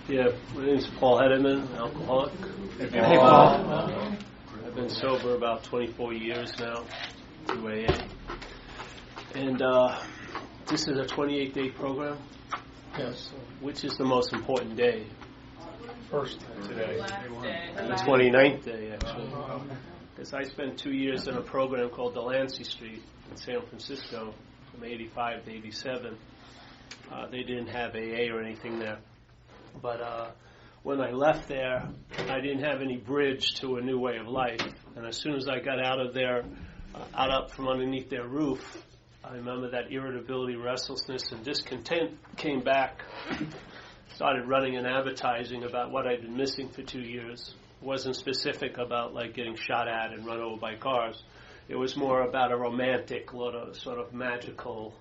Yeah, my name's Paul Hederman, alcoholic. Hey, Paul. I've been sober about 24 years now through AA. And this is a 28-day program. Yes. Which is the most important day? First today. The 29th day, actually. Because I spent 2 years in a program called Delancey Street in San Francisco from 85 to 87. They didn't have AA or anything there. But when I left there, I didn't have any bridge to a new way of life. And as soon as I got out of there, out up from underneath their roof, I remember that irritability, restlessness, and discontent came back. Started running an advertising about what I'd been missing for 2 years. It wasn't specific about like getting shot at and run over by cars. It was more about a romantic, sort of magical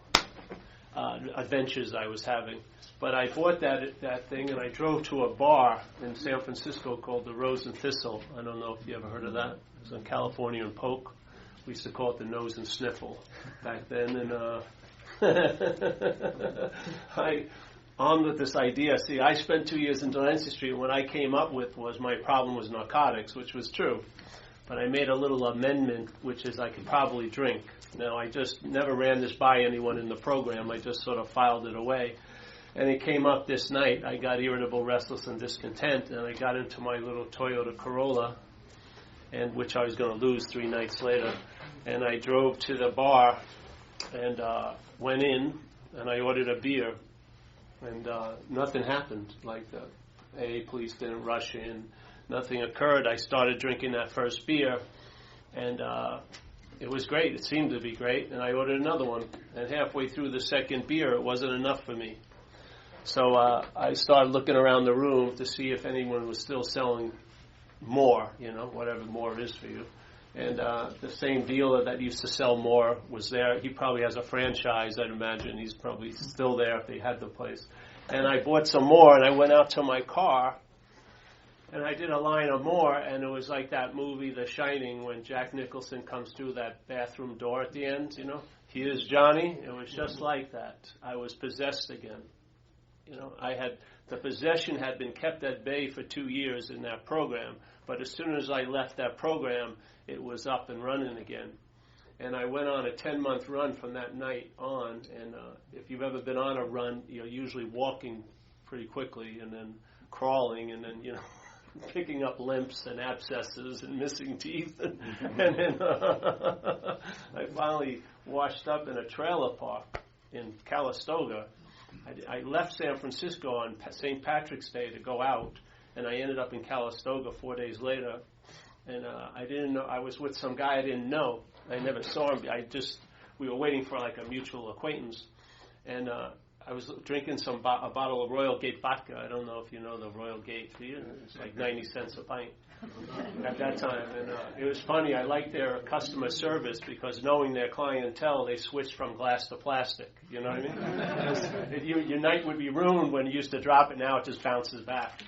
adventures I was having. But I bought that thing and I drove to a bar in San Francisco called the Rose and Thistle. I don't know if you ever heard of that. It was in California and Polk. We used to call it the Nose and Sniffle back then. And I armed with this idea. See, I spent 2 years in Delancey Street, and what I came up with was my problem was narcotics, which was true. But I made a little amendment, which is I could probably drink. Now, I just never ran this by anyone in the program. I just sort of filed it away. And it came up this night. I got irritable, restless, and discontent, and I got into my little Toyota Corolla, and which I was going to lose 3 nights later. And I drove to the bar and went in, and I ordered a beer. And nothing happened. Like the AA police didn't rush in. Nothing occurred. I started drinking that first beer, and it was great. It seemed to be great. And I ordered another one. And halfway through the second beer, it wasn't enough for me. So I started looking around the room to see if anyone was still selling more, whatever more is for you. And the same dealer that used to sell more was there. He probably has a franchise, I'd imagine. He's probably still there if they had the place. And I bought some more, and I went out to my car, and I did a line of more, and it was like that movie, The Shining, when Jack Nicholson comes through that bathroom door at the end, Here's Johnny. It was just like that. I was possessed again. The possession had been kept at bay for 2 years in that program, but as soon as I left that program, it was up and running again. And I went on a 10-month run from that night on, and if you've ever been on a run, you're usually walking pretty quickly and then crawling and then, picking up limps and abscesses and missing teeth. And then I finally washed up in a trailer park in Calistoga. I left San Francisco on St. Patrick's Day to go out, and I ended up in Calistoga 4 days later. And I didn't know. I was with some guy I didn't know. I never saw him. We were waiting for like a mutual acquaintance, and I was drinking a bottle of Royal Gate vodka. I don't know if you know the Royal Gate. Do you? It's like 90 cents a pint at that time. And it was funny. I liked their customer service because knowing their clientele, they switched from glass to plastic. You know what I mean? Your night would be ruined when you used to drop it. Now it just bounces back.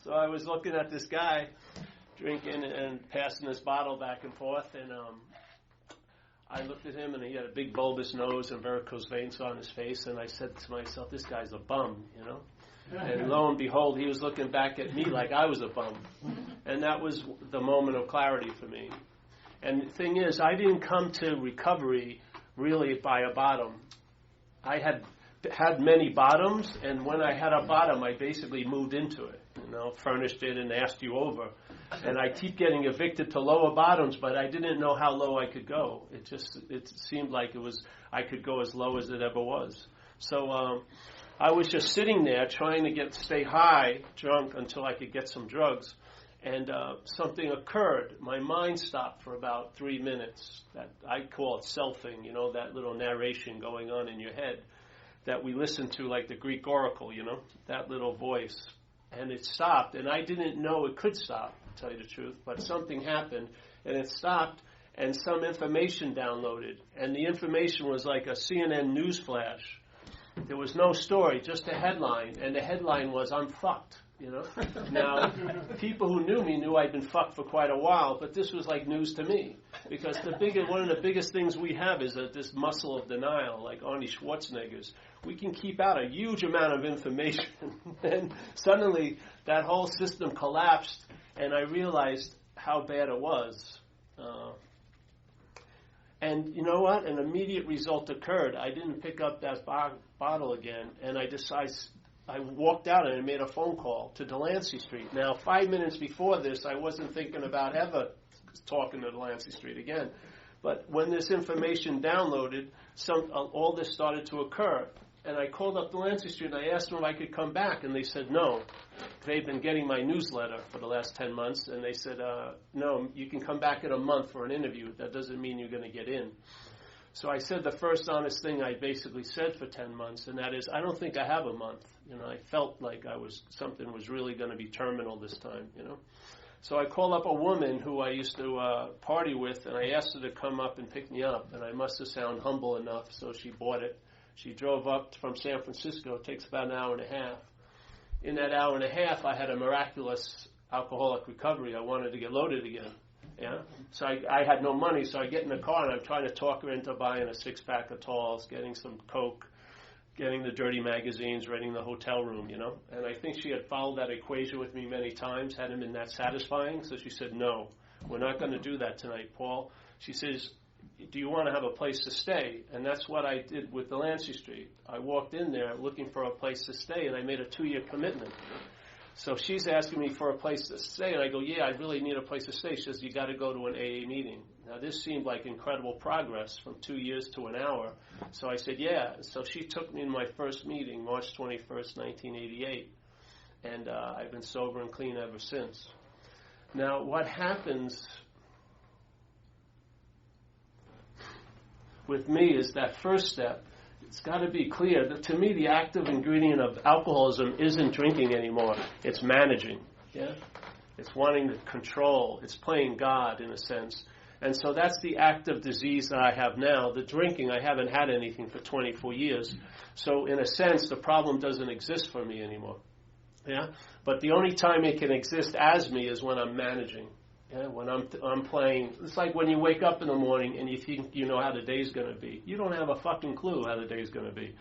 So I was looking at this guy drinking and passing his bottle back and forth, and I looked at him, and he had a big bulbous nose and varicose veins on his face, and I said to myself, this guy's a bum, And lo and behold, he was looking back at me like I was a bum. And that was the moment of clarity for me. And the thing is, I didn't come to recovery really by a bottom. I had many bottoms, and when I had a bottom, I basically moved into it, furnished it and asked you over. And I keep getting evicted to lower bottoms, but I didn't know how low I could go. It seemed like I could go as low as it ever was. So I was just sitting there trying to stay high, drunk, until I could get some drugs. And something occurred. My mind stopped for about 3 minutes. That I call it selfing, that little narration going on in your head that we listen to like the Greek oracle, that little voice. And it stopped, and I didn't know it could stop, to tell you the truth, but something happened, and it stopped, and some information downloaded. And the information was like a CNN news flash. There was no story, just a headline, and the headline was, I'm fucked. you know. Now, people who knew me knew I'd been fucked for quite a while, but this was like news to me. Because one of the biggest things we have is this muscle of denial, like Arnie Schwarzenegger's. We can keep out a huge amount of information. And suddenly, that whole system collapsed, and I realized how bad it was. And you know what? An immediate result occurred. I didn't pick up that bottle again, and I walked out and I made a phone call to Delancey Street. Now, 5 minutes before this, I wasn't thinking about ever talking to Delancey Street again. But when this information downloaded, all this started to occur. And I called up Delancey Street and I asked them if I could come back, and they said no. They've been getting my newsletter for the last 10 months, and they said, no, you can come back in a month for an interview. That doesn't mean you're going to get in. So I said the first honest thing I basically said for 10 months, and that is, I don't think I have a month. You know, I felt like something was really going to be terminal this time, you know. So I called up a woman who I used to party with, and I asked her to come up and pick me up, and I must have sounded humble enough, so she bought it. She drove up from San Francisco. It takes about an hour and a half. In that hour and a half, I had a miraculous alcoholic recovery. I wanted to get loaded again. Yeah. So I had no money, so I get in the car and I'm trying to talk her into buying a 6-pack of Talls, getting some Coke, getting the dirty magazines, renting the hotel room, you know. And I think she had followed that equation with me many times, hadn't been that satisfying. So she said, no, we're not going to do that tonight, Paul. She says, do you want to have a place to stay? And that's what I did with Delancey Street. I walked in there looking for a place to stay, and I made a 2-year commitment. So she's asking me for a place to stay, and I go, yeah, I really need a place to stay. She says, you got to go to an AA meeting. Now, this seemed like incredible progress from 2 years to an hour. So I said, yeah. So she took me to my first meeting, March 21st, 1988. And I've been sober and clean ever since. Now, what happens with me is that first step. It's got to be clear that to me the active ingredient of alcoholism isn't drinking anymore. It's managing. Yeah, it's wanting to control. It's playing God in a sense. And so that's the active disease that I have now. The drinking, I haven't had anything for 24 years. So in a sense, the problem doesn't exist for me anymore. Yeah, but the only time it can exist as me is when I'm managing. Yeah, when I'm playing, it's like when you wake up in the morning and you think you know how the day's going to be. You don't have a fucking clue how the day's going to be.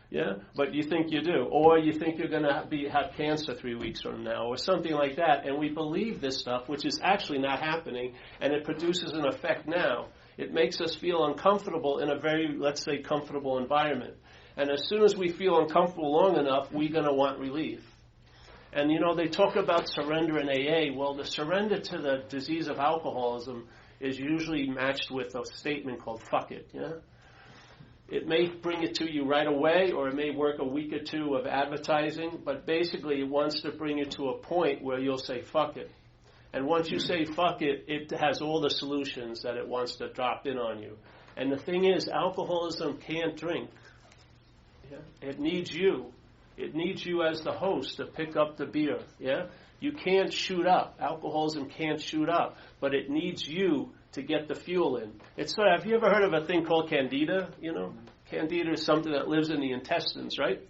Yeah, but you think you do, or you think you're going to have cancer 3 weeks from now, or something like that. And we believe this stuff, which is actually not happening, and it produces an effect now. It makes us feel uncomfortable in a very, let's say, comfortable environment. And as soon as we feel uncomfortable long enough, we're going to want relief. And, you know, they talk about surrender in AA. Well, the surrender to the disease of alcoholism is usually matched with a statement called fuck it, yeah? It may bring it to you right away, or it may work a week or two of advertising, but basically it wants to bring you to a point where you'll say fuck it. And once you say fuck it, it has all the solutions that it wants to drop in on you. And the thing is, alcoholism can't drink. Yeah? It needs you. It needs you as the host to pick up the beer, yeah? You can't shoot up. Alcoholism can't shoot up, but it needs you to get the fuel in. Have you ever heard of a thing called candida, you know? Candida is something that lives in the intestines, right?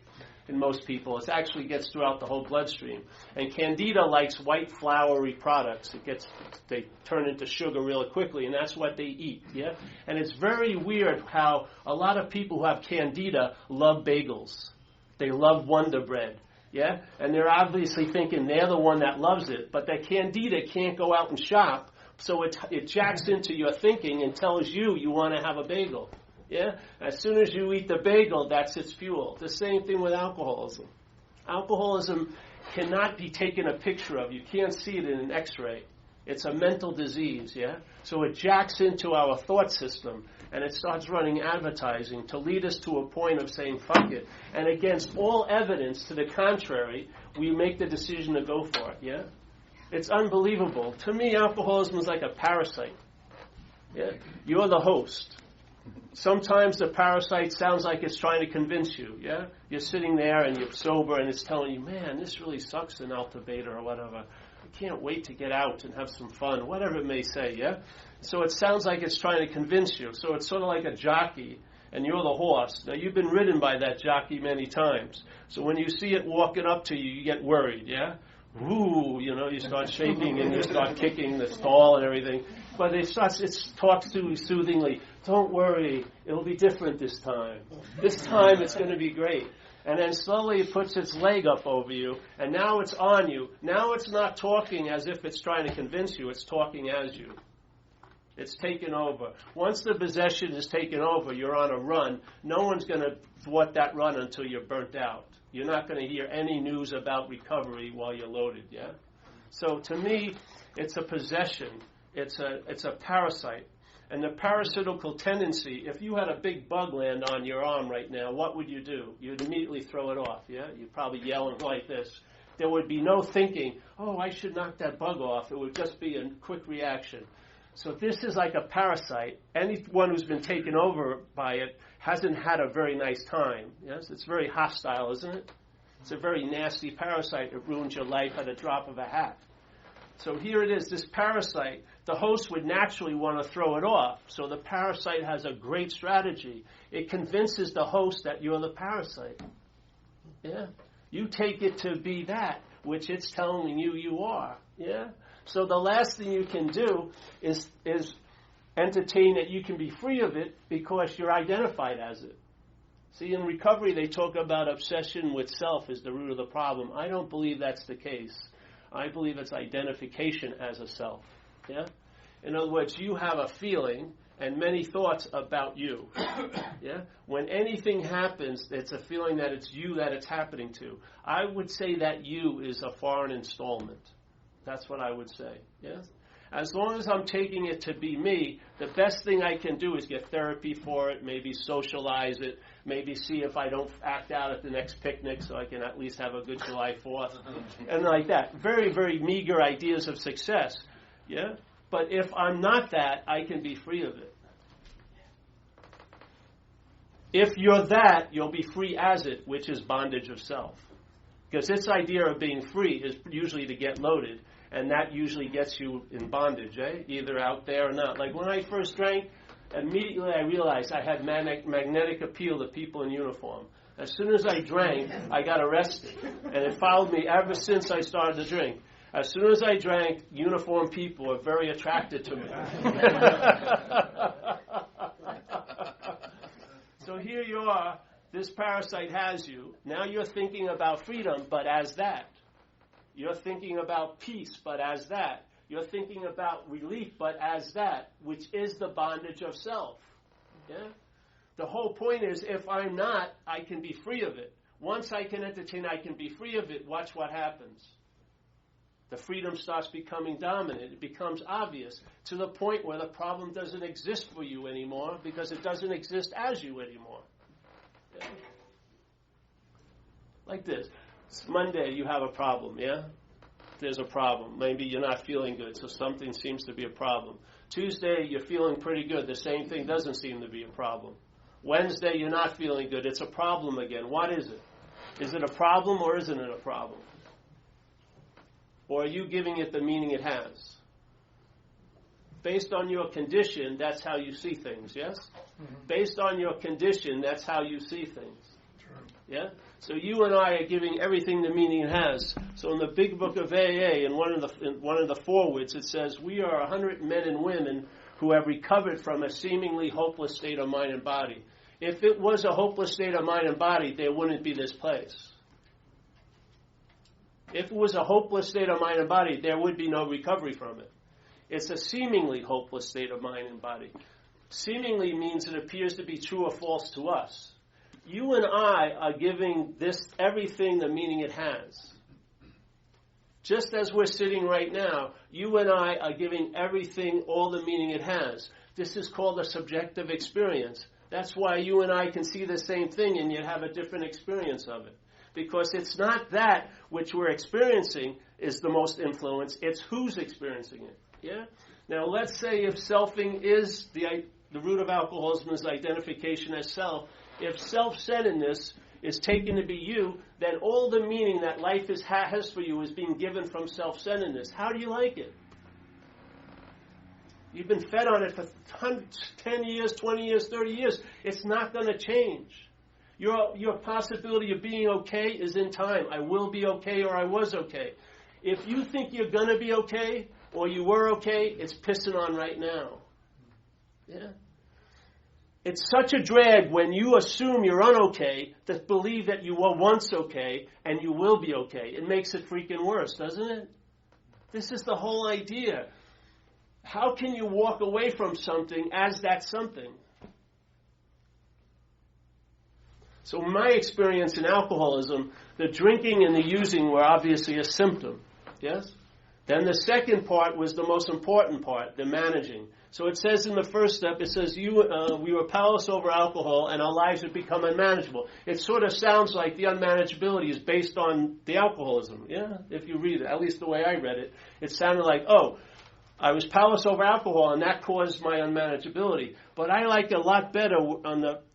In most people. It actually gets throughout the whole bloodstream. And candida likes white floury products. They turn into sugar really quickly, and that's what they eat, yeah? And it's very weird how a lot of people who have candida love bagels. They love Wonder Bread, yeah? And they're obviously thinking they're the one that loves it, but that candida can't go out and shop, so it jacks into your thinking and tells you want to have a bagel, yeah? As soon as you eat the bagel, that's its fuel. The same thing with alcoholism. Alcoholism cannot be taken a picture of. You can't see it in an x-ray. It's a mental disease, yeah? So it jacks into our thought system, and it starts running advertising to lead us to a point of saying, fuck it. And against all evidence to the contrary, we make the decision to go for it, yeah? It's unbelievable. To me, alcoholism is like a parasite. Yeah? You're the host. Sometimes the parasite sounds like it's trying to convince you, yeah? You're sitting there and you're sober and it's telling you, man, this really sucks in alpha beta or whatever. I can't wait to get out and have some fun, whatever it may say, yeah? So it sounds like it's trying to convince you. So it's sort of like a jockey, and you're the horse. Now, you've been ridden by that jockey many times. So when you see it walking up to you, you get worried, yeah? woo, you start shaking and you start kicking the stall and everything. But it talks to you soothingly. Don't worry, it'll be different this time. This time it's going to be great. And then slowly it puts its leg up over you, and now it's on you. Now it's not talking as if it's trying to convince you, it's talking as you. It's taken over. Once the possession is taken over, you're on a run. No one's going to thwart that run until you're burnt out. You're not going to hear any news about recovery while you're loaded, yeah? So to me, it's a possession. It's a parasite. And the parasitical tendency, if you had a big bug land on your arm right now, what would you do? You'd immediately throw it off, yeah? You'd probably yell and like this. There would be no thinking, I should knock that bug off. It would just be a quick reaction. So this is like a parasite. Anyone who's been taken over by it hasn't had a very nice time. Yes, it's very hostile, isn't it? It's a very nasty parasite. It ruins your life at a drop of a hat. So here it is, this parasite. The host would naturally want to throw it off. So the parasite has a great strategy. It convinces the host that you're the parasite. Yeah? You take it to be that which it's telling you are. Yeah? So the last thing you can do is entertain that you can be free of it because you're identified as it. See, in recovery, they talk about obsession with self as the root of the problem. I don't believe that's the case. I believe it's identification as a self. Yeah? In other words, you have a feeling and many thoughts about you. Yeah? When anything happens, it's a feeling that it's you that it's happening to. I would say that you is a foreign installment. That's what I would say. Yes? As long as I'm taking it to be me, the best thing I can do is get therapy for it, maybe socialize it, maybe see if I don't act out at the next picnic so I can at least have a good July 4th, and like that. Very, very meager ideas of success. Yeah? But if I'm not that, I can be free of it. If you're that, you'll be free as it, which is bondage of self. Because its idea of being free is usually to get loaded, and that usually gets you in bondage, either out there or not. Like when I first drank, immediately I realized I had magnetic appeal to people in uniform. As soon as I drank, I got arrested, and it followed me ever since I started to drink. As soon as I drank, uniformed people were very attracted to me. So here you are, this parasite has you. Now you're thinking about freedom, but as that. You're thinking about peace, but as that. You're thinking about relief, but as that, which is the bondage of self. Yeah? The whole point is, if I'm not, I can be free of it. Once I can entertain, I can be free of it. Watch what happens. The freedom starts becoming dominant. It becomes obvious to the point where the problem doesn't exist for you anymore because it doesn't exist as you anymore. Yeah? Like this. It's Monday, you have a problem, yeah? There's a problem. Maybe you're not feeling good, so something seems to be a problem. Tuesday, you're feeling pretty good. The same thing doesn't seem to be a problem. Wednesday, you're not feeling good. It's a problem again. What is it? Is it a problem or isn't it a problem? Or are you giving it the meaning it has? Based on your condition, that's how you see things, yes? Mm-hmm. Based on your condition, that's how you see things. True. Yeah? So you and I are giving everything the meaning it has. So in the big book of AA, in one of the forewords, it says, we are 100 men and women who have recovered from a seemingly hopeless state of mind and body. If it was a hopeless state of mind and body, there wouldn't be this place. If it was a hopeless state of mind and body, there would be no recovery from it. It's a seemingly hopeless state of mind and body. Seemingly means it appears to be true or false to us. You and I are giving this everything the meaning it has. Just as we're sitting right now, you and I are giving everything all the meaning it has. This is called a subjective experience. That's why you and I can see the same thing and yet have a different experience of it. Because it's not that which we're experiencing is the most influence, it's who's experiencing it. Yeah? Now let's say if selfing is the root of alcoholism is identification as self, if self-centeredness is taken to be you, then all the meaning that life has for you is being given from self-centeredness. How do you like it? You've been fed on it for 10 years, 20 years, 30 years. It's not going to change. Your possibility of being okay is in time. I will be okay or I was okay. If you think you're going to be okay, or you were okay, it's pissing on right now. Yeah? It's such a drag when you assume you're unokay to believe that you were once okay and you will be okay. It makes it freaking worse, doesn't it? This is the whole idea. How can you walk away from something as that something? So in my experience in alcoholism, the drinking and the using were obviously a symptom. Yes? Then the second part was the most important part, the managing. So it says in the first step, it says, we were powerless over alcohol and our lives had become unmanageable. It sort of sounds like the unmanageability is based on the alcoholism. Yeah? If you read it, at least the way I read it, it sounded like, I was powerless over alcohol and that caused my unmanageability. But I like a lot better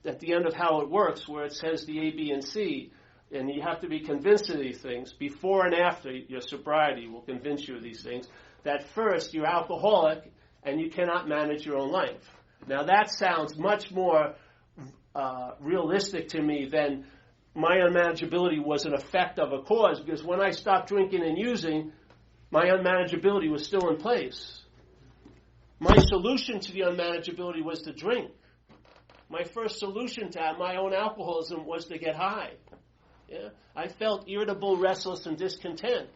at the end of how it works, where it says the A, B, and C. And you have to be convinced of these things. Before and after your sobriety will convince you of these things. That first, you're alcoholic and you cannot manage your own life. Now that sounds much more realistic to me than my unmanageability was an effect of a cause. Because when I stopped drinking and using, my unmanageability was still in place. My solution to the unmanageability was to drink. My first solution to my own alcoholism was to get high. Yeah? I felt irritable, restless, and discontent.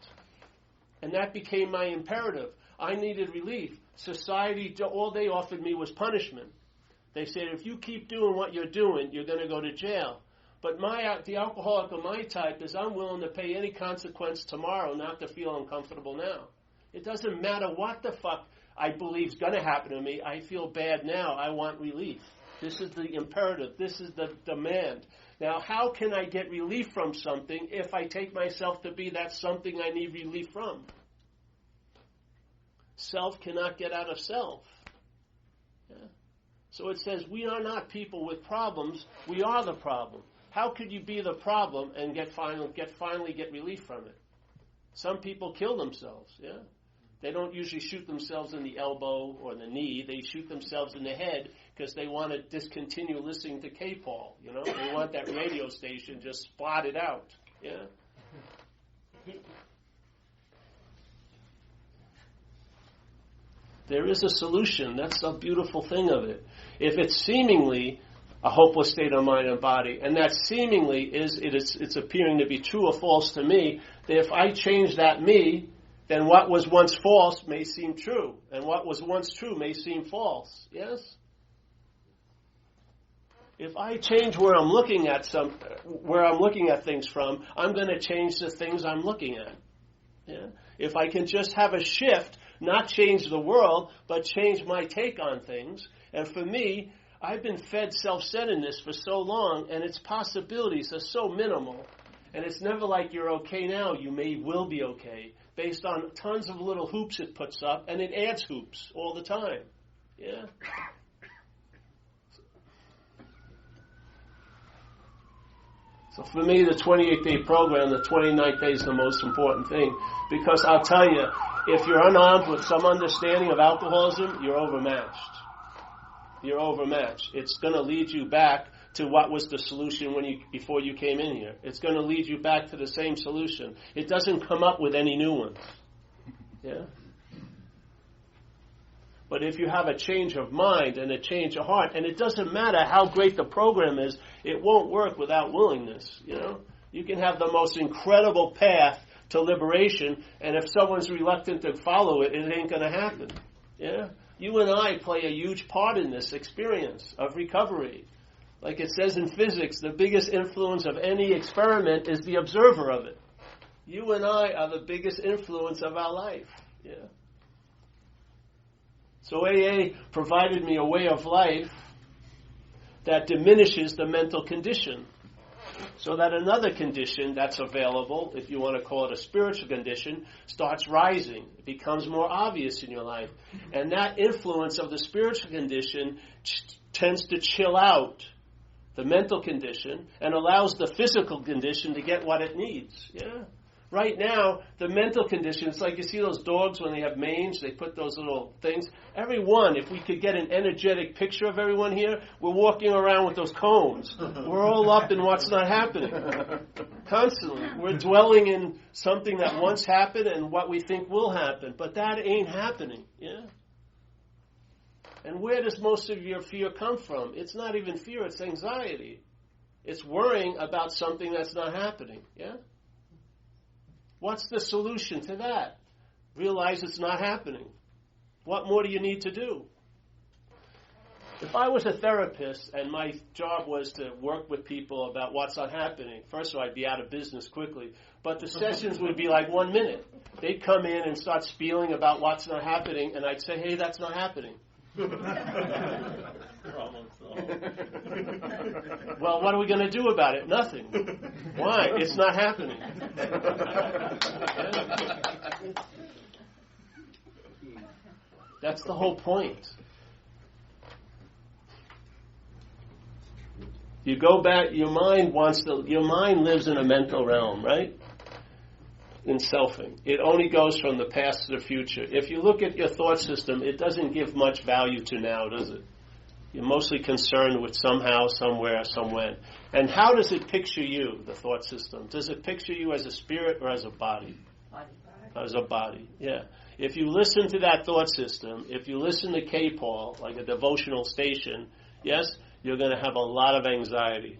And that became my imperative. I needed relief. Society, all they offered me was punishment. They said, if you keep doing what you're doing, you're going to go to jail. But the alcoholic of my type is I'm willing to pay any consequence tomorrow not to feel uncomfortable now. It doesn't matter what the fuck I believe is going to happen to me. I feel bad now. I want relief. This is the imperative. This is the demand. Now, how can I get relief from something if I take myself to be that something I need relief from? Self cannot get out of self. Yeah? So it says we are not people with problems. We are the problem. How could you be the problem and finally get relief from it? Some people kill themselves. Yeah, they don't usually shoot themselves in the elbow or the knee. They shoot themselves in the head because they want to discontinue listening to K-Paul. You know, they want that radio station just spotted out. Yeah. There is a solution. That's the beautiful thing of it. If it's seemingly a hopeless state of mind and body, and that seemingly it's appearing to be true or false to me, that if I change that me, then what was once false may seem true, and what was once true may seem false. Yes? If I change where I'm looking at things from, I'm going to change the things I'm looking at. Yeah? If I can just have a shift, not change the world, but change my take on things. And for me, I've been fed self-centeredness for so long, and its possibilities are so minimal. And it's never like you're okay now, you will be okay, based on tons of little hoops it puts up, and it adds hoops all the time. Yeah? So for me, the 28-day program, the 29th day is the most important thing. Because I'll tell you, if you're unarmed with some understanding of alcoholism, you're overmatched. You're overmatched. It's going to lead you back to what was the solution before you came in here. It's going to lead you back to the same solution. It doesn't come up with any new ones. Yeah? But if you have a change of mind and a change of heart, and it doesn't matter how great the program is, it won't work without willingness. You know, you can have the most incredible path to liberation, and if someone's reluctant to follow it, it ain't going to happen. Yeah, you and I play a huge part in this experience of recovery. Like it says in physics, the biggest influence of any experiment is the observer of it. You and I are the biggest influence of our life. Yeah. So AA provided me a way of life that diminishes the mental condition, so that another condition that's available, if you want to call it a spiritual condition, starts rising. It becomes more obvious in your life. And that influence of the spiritual condition tends to chill out the mental condition and allows the physical condition to get what it needs. Yeah? Right now, the mental condition, it's like you see those dogs when they have mange, they put those little things. Everyone, if we could get an energetic picture of everyone here, we're walking around with those cones. We're all up in what's not happening. Constantly. We're dwelling in something that once happened and what we think will happen. But that ain't happening. Yeah? And where does most of your fear come from? It's not even fear, it's anxiety. It's worrying about something that's not happening. Yeah? What's the solution to that? Realize it's not happening. What more do you need to do? If I was a therapist and my job was to work with people about what's not happening, first of all, I'd be out of business quickly. But the sessions would be like 1 minute. They'd come in and start spieling about what's not happening, and I'd say, hey, that's not happening. Well, what are we going to do about it? Nothing. Why? It's not happening. That's the whole point. You go back, your mind lives in a mental realm, right? In selfing. It only goes from the past to the future. If you look at your thought system, it doesn't give much value to now, does it? You're mostly concerned with somehow, somewhere, somewhen. And how does it picture you, the thought system? Does it picture you as a spirit or as a body? As a body, yeah. If you listen to that thought system, if you listen to K-Paul, like a devotional station, yes, you're going to have a lot of anxiety.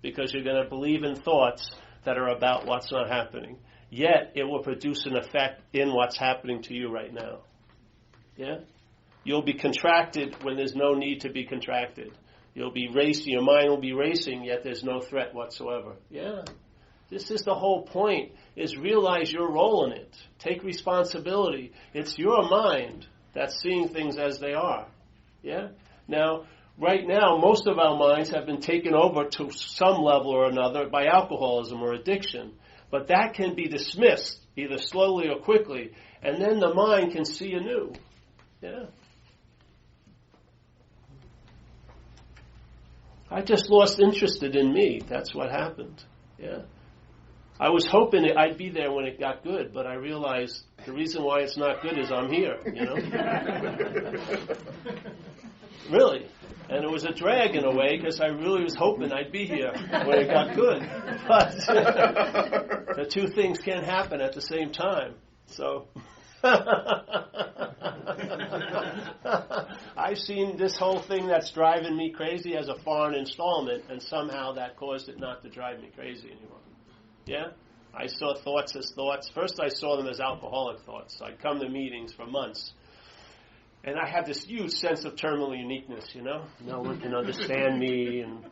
Because you're going to believe in thoughts that are about what's not happening. Yet, it will produce an effect in what's happening to you right now. Yeah? You'll be contracted when there's no need to be contracted. You'll be racing, your mind will be racing, yet there's no threat whatsoever. Yeah. This is the whole point, is realize your role in it. Take responsibility. It's your mind that's seeing things as they are. Yeah? Now, right now, most of our minds have been taken over to some level or another by alcoholism or addiction. But that can be dismissed, either slowly or quickly, and then the mind can see anew. Yeah. I just lost interest in me. That's what happened. Yeah. I was hoping I'd be there when it got good, but I realized the reason why it's not good is I'm here, you know? Really. And it was a drag in a way because I really was hoping I'd be here when it got good. But the two things can't happen at the same time. So I've seen this whole thing that's driving me crazy as a foreign installment, and somehow that caused it not to drive me crazy anymore. Yeah? I saw thoughts as thoughts. First I saw them as alcoholic thoughts. I'd come to meetings for months. And I had this huge sense of terminal uniqueness, you know? No one can understand me, and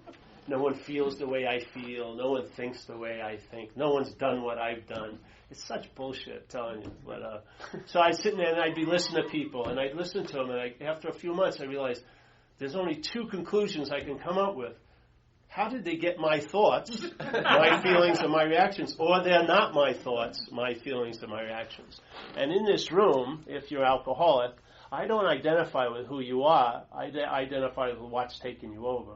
no one feels the way I feel. No one thinks the way I think. No one's done what I've done. It's such bullshit, I'm telling you. But so I'd sit there and I'd be listening to people, and I'd listen to them, and after a few months I realized there's only two conclusions I can come up with. How did they get my thoughts, my feelings, and my reactions? Or they're not my thoughts, my feelings, and my reactions. And in this room, if you're alcoholic, I don't identify with who you are. I identify with what's taken you over.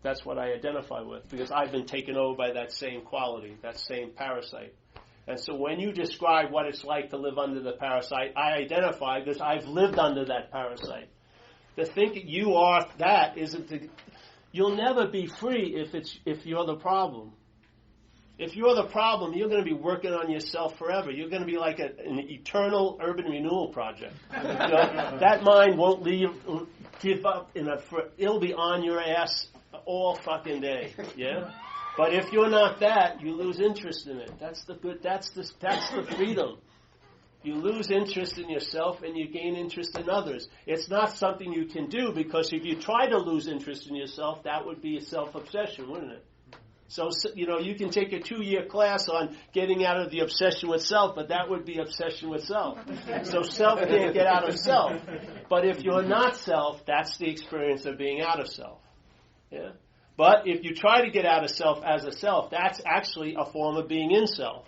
That's what I identify with, because I've been taken over by that same quality, that same parasite. And so when you describe what it's like to live under the parasite, I identify because I've lived under that parasite. To think you are that isn't the... You'll never be free if you're the problem. If you're the problem, you're going to be working on yourself forever. You're going to be like an eternal urban renewal project. You know, that mind won't give up. It'll be on your ass all fucking day. Yeah. But if you're not that, you lose interest in it. That's the good. That's the freedom. You lose interest in yourself and you gain interest in others. It's not something you can do, because if you try to lose interest in yourself, that would be a self-obsession, wouldn't it? So, you know, you can take a 2-year class on getting out of the obsession with self, but that would be obsession with self. So self can't get out of self. But if you're not self, that's the experience of being out of self. Yeah? But if you try to get out of self as a self, that's actually a form of being in self.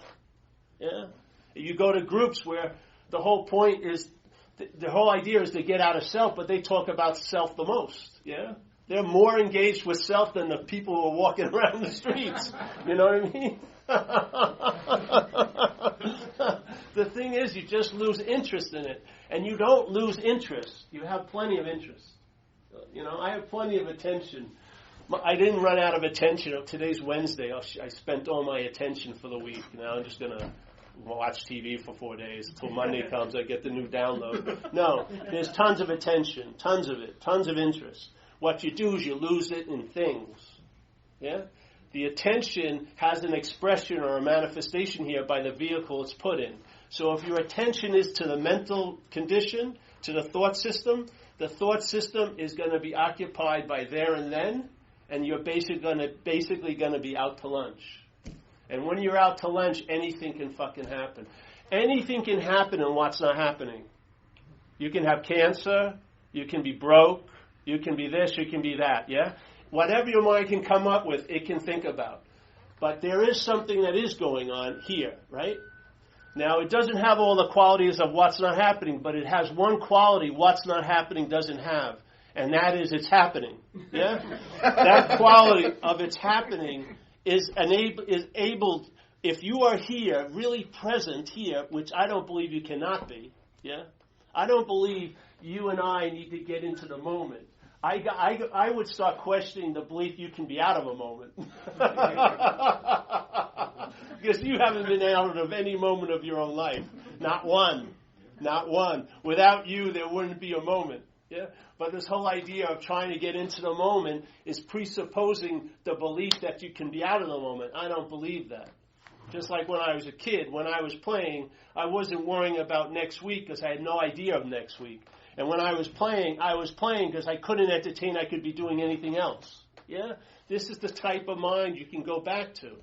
Yeah? You go to groups where the whole point is, the whole idea is to get out of self, but they talk about self the most. Yeah? They're more engaged with self than the people who are walking around the streets. You know what I mean? The thing is, you just lose interest in it. And you don't lose interest. You have plenty of interest. I have plenty of attention. I didn't run out of attention. Today's Wednesday. I spent all my attention for the week. Now I'm just going to watch TV for 4 days. Until Monday comes, I get the new download. No, there's tons of attention. Tons of it. Tons of interest. What you do is you lose it in things. Yeah? The attention has an expression or a manifestation here by the vehicle it's put in. So if your attention is to the mental condition, to the thought system is going to be occupied by there and then, and you're basically going to be out to lunch. And when you're out to lunch, anything can fucking happen. Anything can happen in what's not happening. You can have cancer, you can be broke, you can be this, you can be that, yeah? Whatever your mind can come up with, it can think about. But there is something that is going on here, right? Now, it doesn't have all the qualities of what's not happening, but it has one quality what's not happening doesn't have, and that is it's happening. Yeah? That quality of it's happening is able, if you are here, really present here, which I don't believe you cannot be, yeah? I don't believe you and I need to get into the moment. I would start questioning the belief you can be out of a moment. Because you haven't been out of any moment of your own life. Not one. Not one. Without you, there wouldn't be a moment. Yeah? But this whole idea of trying to get into the moment is presupposing the belief that you can be out of the moment. I don't believe that. Just like when I was a kid, when I was playing, I wasn't worrying about next week because I had no idea of next week. And when I was playing because I couldn't entertain, I could be doing anything else. Yeah? This is the type of mind you can go back to.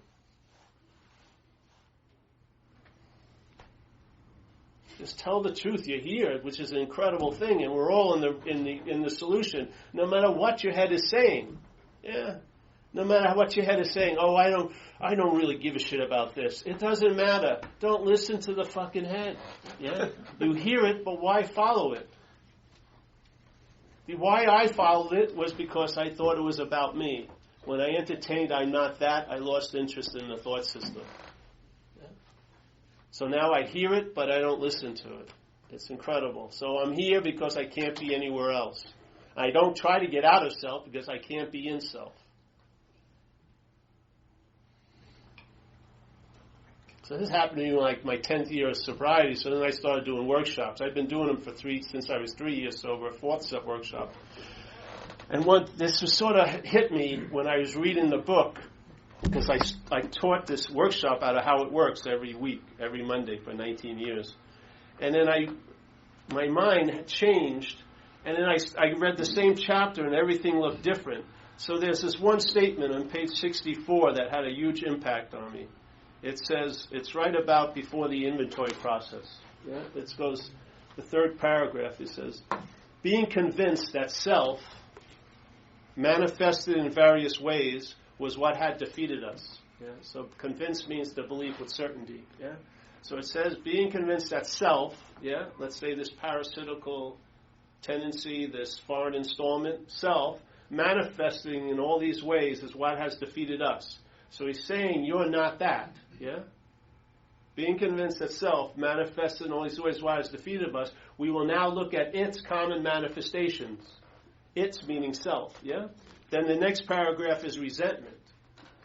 Just tell the truth. You're here, which is an incredible thing, and we're all in the solution. No matter what your head is saying, yeah. No matter what your head is saying. Oh, I don't really give a shit about this. It doesn't matter. Don't listen to the fucking head. Yeah. You hear it, but why follow it? Why I followed it was because I thought it was about me. When I entertained, I'm not that. I lost interest in the thought system. So now I hear it, but I don't listen to it. It's incredible. So I'm here because I can't be anywhere else. I don't try to get out of self because I can't be in self. So this happened to me like my 10th year of sobriety, so then I started doing workshops. I've been doing them since I was 3 years sober, a fourth step workshop. And this was sort of hit me when I was reading the book, because I taught this workshop out of how it works every week, every Monday for 19 years. And then my mind had changed, and then I read the same chapter and everything looked different. So there's this one statement on page 64 that had a huge impact on me. It says, it's right about before the inventory process. Yeah? It goes, the third paragraph, it says, being convinced that self, manifested in various ways, was what had defeated us. Yeah? So convinced means to believe with certainty. Yeah? So it says, being convinced that self, yeah, let's say this parasitical tendency, this foreign installment, self, manifesting in all these ways is what has defeated us. So he's saying you're not that. Yeah? Being convinced that self manifests in all these ways why it's defeated us, we will now look at its common manifestations. Its meaning self. Yeah? Then the next paragraph is resentment.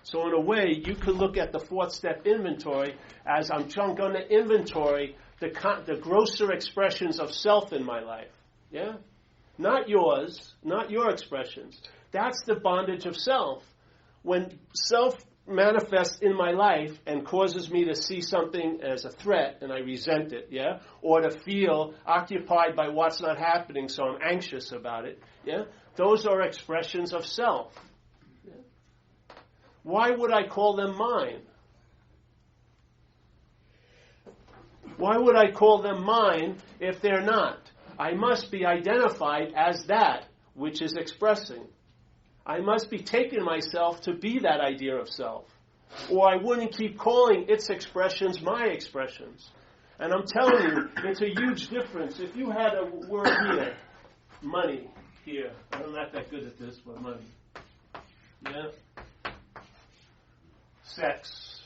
So in a way, you could look at the fourth step inventory as I'm going to inventory the grosser expressions of self in my life. Yeah? Not yours, not your expressions. That's the bondage of self. When self manifests in my life and causes me to see something as a threat and I resent it, yeah? Or to feel occupied by what's not happening, so I'm anxious about it, yeah? Those are expressions of self. Yeah? Why would I call them mine? Why would I call them mine if they're not? I must be identified as that which is expressing. I must be taking myself to be that idea of self. Or I wouldn't keep calling its expressions my expressions. And I'm telling you, it's a huge difference. If you had a word here, money, here. I'm not that good at this, but money. Yeah? Sex.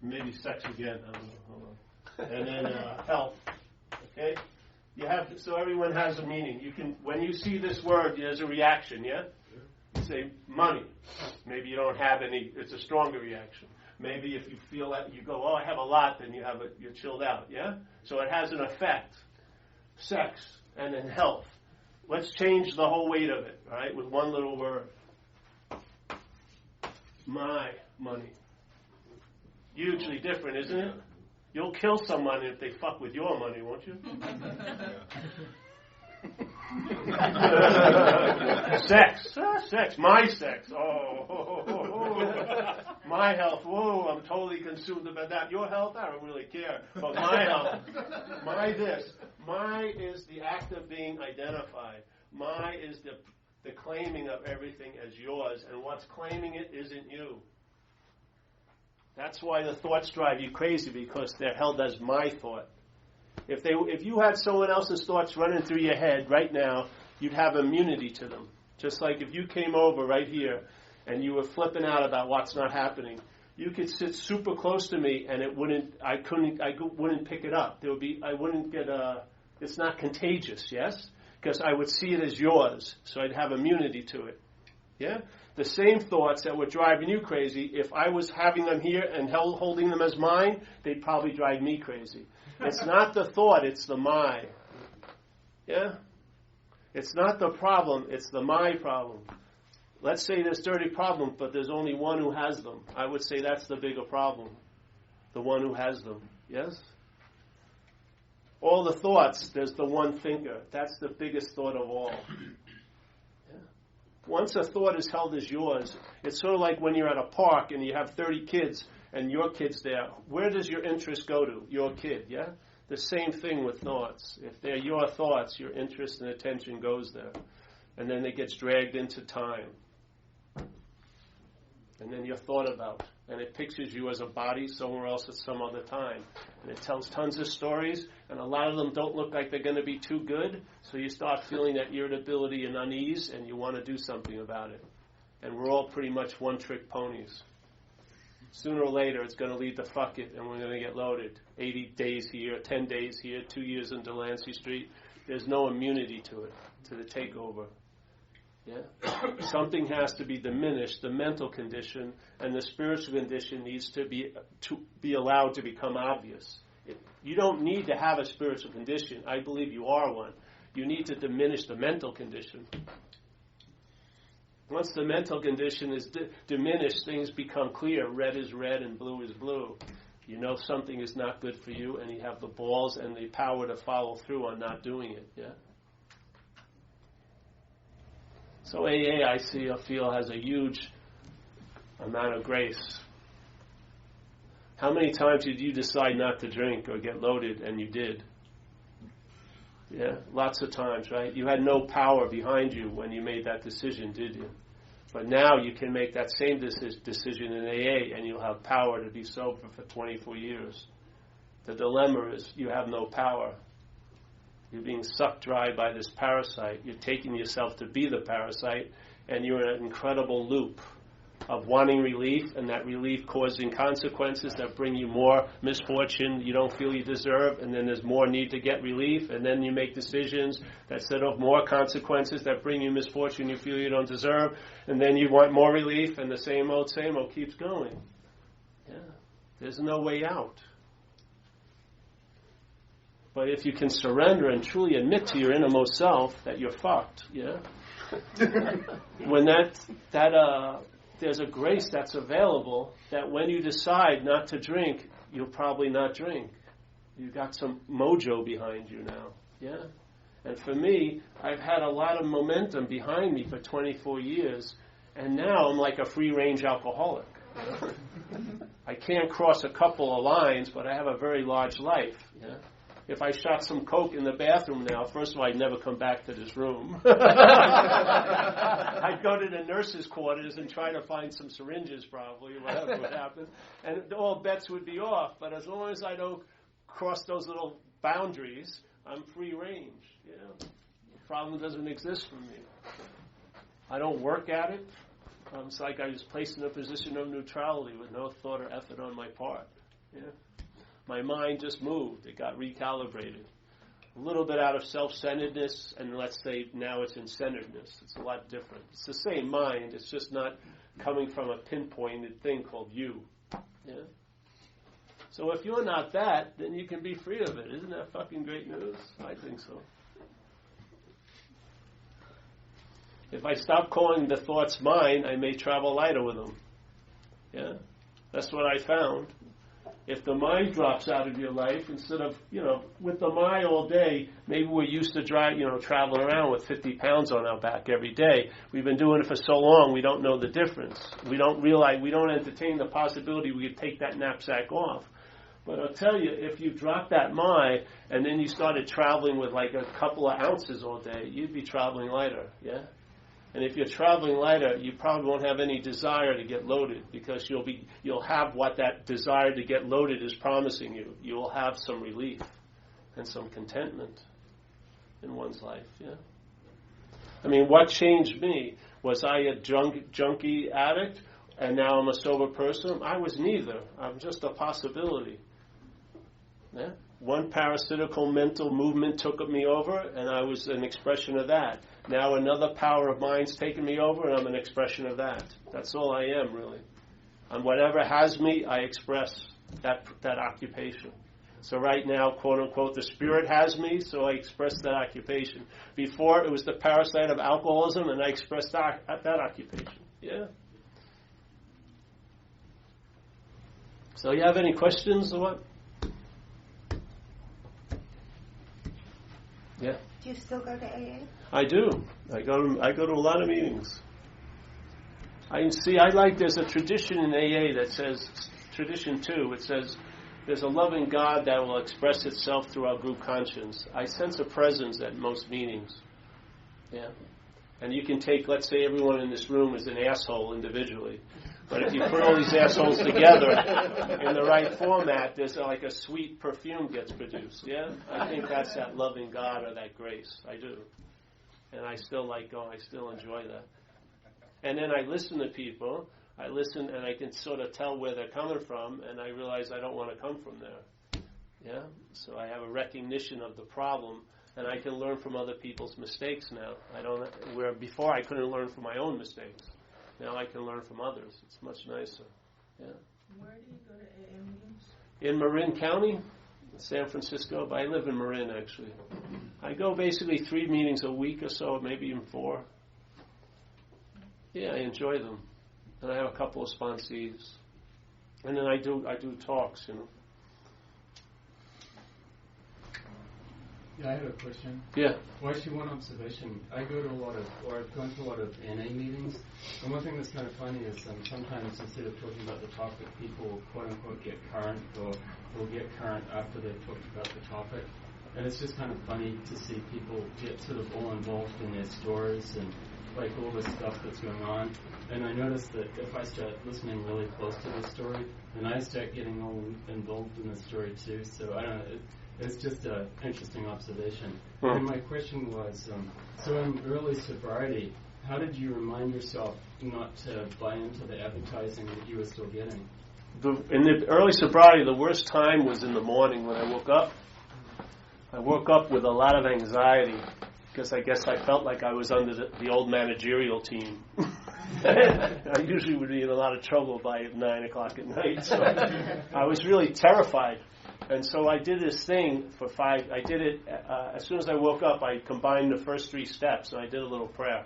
maybe sex again. I don't know. Hold on. And then health. Okay. You have so everyone has a meaning. You can when you see this word, there's a reaction. Yeah. You say money. Maybe you don't have any. It's a stronger reaction. Maybe if you feel that you go, oh, I have a lot, then you're chilled out. Yeah. So it has an effect. Sex and then health. Let's change the whole weight of it. All right, with one little word. My money. Hugely different, isn't it? You'll kill someone if they fuck with your money, won't you? Sex. Sex. My sex. My health. Whoa, I'm totally consumed about that. Your health, I don't really care. But my health. My this. My is the act of being identified. My is the claiming of everything as yours. And what's claiming it isn't you. That's why the thoughts drive you crazy, because they're held as my thought. If you had someone else's thoughts running through your head right now, you'd have immunity to them. Just like if you came over right here and you were flipping out about what's not happening, you could sit super close to me and I wouldn't pick it up. It's not contagious, yes? Because I would see it as yours, so I'd have immunity to it. Yeah? The same thoughts that were driving you crazy, if I was having them here and holding them as mine, they'd probably drive me crazy. It's not the thought, it's the my. Yeah? It's not the problem, it's the my problem. Let's say there's 30 problems, but there's only one who has them. I would say that's the bigger problem. The one who has them. Yes? All the thoughts, there's the one thinker. That's the biggest thought of all. Yeah? Once a thought is held as yours, it's sort of like when you're at a park and you have 30 kids and your kid's there. Where does your interest go to? Your kid, yeah? The same thing with thoughts. If they're your thoughts, your interest and attention goes there. And then it gets dragged into time. And then you're thought about. And it pictures you as a body somewhere else at some other time. And it tells tons of stories, and a lot of them don't look like they're going to be too good, so you start feeling that irritability and unease, and you want to do something about it. And we're all pretty much one-trick ponies. Sooner or later, it's going to lead to fuck it, and we're going to get loaded. 80 days here, 10 days here, 2 years in Delancey Street. There's no immunity to it, to the takeover. Yeah? Something has to be diminished, the mental condition, and the spiritual condition needs to be allowed to become obvious. You don't need to have a spiritual condition. I believe you are one. You need to diminish the mental condition. Once the mental condition is diminished, things become clear. Red is red and blue is blue. You know something is not good for you, and you have the balls and the power to follow through on not doing it. Yeah. So AA, I feel, has a huge amount of grace. How many times did you decide not to drink or get loaded, and you did? Yeah, lots of times, right? You had no power behind you when you made that decision, did you? But now you can make that same decision in AA, and you'll have power to be sober for 24 years. The dilemma is you have no power. You're being sucked dry by this parasite. You're taking yourself to be the parasite, and you're in an incredible loop of wanting relief, and that relief causing consequences that bring you more misfortune you don't feel you deserve, and then there's more need to get relief, and then you make decisions that set off more consequences that bring you misfortune you feel you don't deserve, and then you want more relief, and the same old keeps going. Yeah, there's no way out. But if you can surrender and truly admit to your innermost self that you're fucked, yeah, when there's a grace that's available that when you decide not to drink, you'll probably not drink. You've got some mojo behind you now, yeah. And for me, I've had a lot of momentum behind me for 24 years, and now I'm like a free-range alcoholic. I can't cross a couple of lines, but I have a very large life, yeah. If I shot some coke in the bathroom now, first of all, I'd never come back to this room. I'd go to the nurses' quarters and try to find some syringes, probably, or whatever would happen. And all bets would be off. But as long as I don't cross those little boundaries, I'm free range. You know? The problem doesn't exist for me. I don't work at it. It's like I was placed in a position of neutrality with no thought or effort on my part. Yeah. My mind just moved. It got recalibrated. A little bit out of self-centeredness, and let's say now it's in centeredness. It's a lot different. It's the same mind. It's just not coming from a pinpointed thing called you. Yeah. So if you're not that, then you can be free of it. Isn't that fucking great news? I think so. If I stop calling the thoughts mine, I may travel lighter with them. Yeah. That's what I found. If the mind drops out of your life, instead of, with the mind all day, maybe we're used to traveling around with 50 pounds on our back every day. We've been doing it for so long, we don't know the difference. We don't realize, we don't entertain the possibility we could take that knapsack off. But I'll tell you, if you drop that mind and then you started traveling with like a couple of ounces all day, you'd be traveling lighter, yeah? And if you're traveling lighter, you probably won't have any desire to get loaded, because you'll have what that desire to get loaded is promising you. You will have some relief and some contentment in one's life. Yeah. I mean, what changed me? Was I a junkie addict and now I'm a sober person? I was neither. I'm just a possibility. Yeah. One parasitical mental movement took me over, and I was an expression of that. Now another power of mind's taken me over, and I'm an expression of that. That's all I am, really. And whatever has me, I express that occupation. So right now, quote unquote, the spirit has me, so I express that occupation. Before, it was the parasite of alcoholism, and I expressed that occupation. Yeah. So you have any questions or what? Yeah. Do you still go to AA? I do. I go to a lot of meetings. There's a tradition in AA that says, tradition 2, it says, there's a loving God that will express itself through our group conscience. I sense a presence at most meetings. Yeah. And you can take, let's say everyone in this room is an asshole individually. But if you put all these assholes together in the right format, there's like a sweet perfume gets produced. Yeah? I think that's that loving God or that grace. I do. And I still I still enjoy that. And then I listen to people. I listen and I can sort of tell where they're coming from, and I realize I don't want to come from there. Yeah? So I have a recognition of the problem, and I can learn from other people's mistakes now. Where before I couldn't learn from my own mistakes. Now I can learn from others. It's much nicer. Yeah. Where do you go to AA meetings? In Marin County, San Francisco. But I live in Marin, actually. I go basically 3 meetings a week or so, maybe even 4. Yeah, I enjoy them. And I have a couple of sponsees. And then I do talks, Yeah, I have a question. Yeah. Well, actually, one observation. I've gone to a lot of NA meetings, and one thing that's kind of funny is sometimes instead of talking about the topic, people quote-unquote get current or will get current after they've talked about the topic. And it's just kind of funny to see people get sort of all involved in their stories and like all the stuff that's going on. And I noticed that if I start listening really close to the story, then I start getting all involved in the story too. So I don't know. It's just an interesting observation. And my question was, so in early sobriety, how did you remind yourself not to buy into the advertising that you were still getting? In the early sobriety, the worst time was in the morning when I woke up. I woke up with a lot of anxiety because I guess I felt like I was under the old managerial team. I usually would be in a lot of trouble by 9 o'clock at night. So I was really terrified. And so I did this thing for 5. I did it as soon as I woke up. I combined the first 3 steps, and I did a little prayer.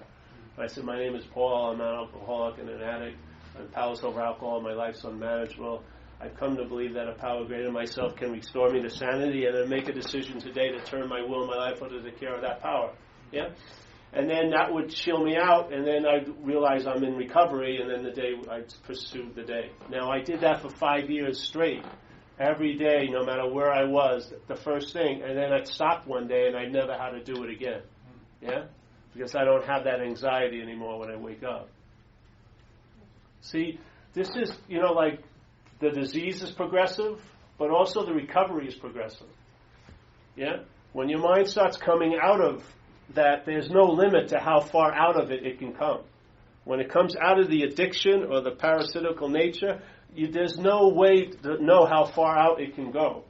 I said, "My name is Paul. I'm an alcoholic and an addict. I'm powerless over alcohol. My life's unmanageable. I've come to believe that a power greater than myself can restore me to sanity, and then make a decision today to turn my will and my life over to the care of that power." Yeah. And then that would chill me out, and then I'd realize I'm in recovery, and then I'd pursue the day. Now, I did that for 5 years straight. Every day, no matter where I was, the first thing, and then I'd stop one day and I'd never had to do it again. Yeah? Because I don't have that anxiety anymore when I wake up. See, this is, like the disease is progressive, but also the recovery is progressive. Yeah? When your mind starts coming out of that, there's no limit to how far out of it can come. When it comes out of the addiction or the parasitical nature, there's no way to know how far out it can go.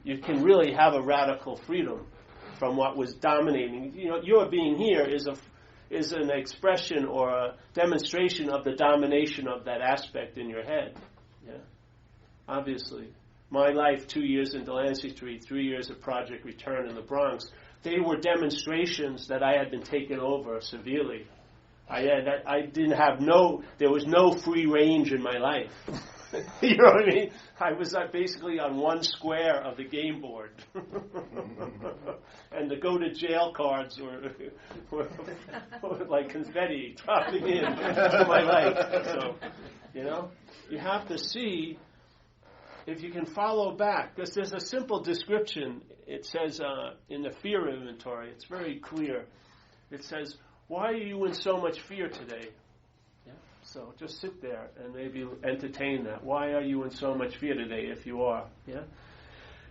You can really have a radical freedom from what was dominating. Your being here is an expression or a demonstration of the domination of that aspect in your head. Yeah, obviously. My life, 2 years in Delancey Street, 3 years at Project Return in the Bronx, they were demonstrations that I had been taken over severely. There was no free range in my life. You know what I mean? I was basically on one square of the game board. And the go to jail cards were like confetti dropping into my life. So, you have to see if you can follow back. Because there's a simple description. It says in the fear inventory, it's very clear. It says, why are you in so much fear today? So just sit there and maybe entertain that. Why are you in so much fear today if you are? Yeah?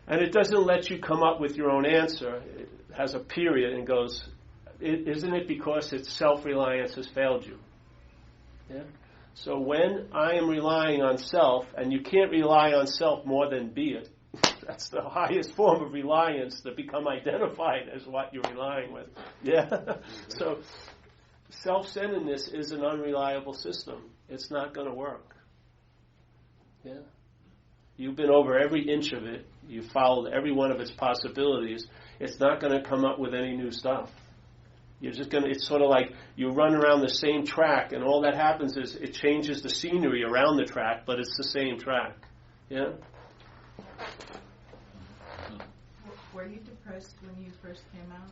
And it doesn't let you come up with your own answer. It has a period and goes, isn't it because its self-reliance has failed you? Yeah? So when I am relying on self, and you can't rely on self more than be it, that's the highest form of reliance, to become identified as what you're relying with. Yeah? So self-centeredness is an unreliable system. It's not going to work. Yeah? You've been over every inch of it. You've followed every one of its possibilities. It's not going to come up with any new stuff. It's sort of like you run around the same track, and all that happens is it changes the scenery around the track, but it's the same track. Yeah? Were you depressed when you first came out?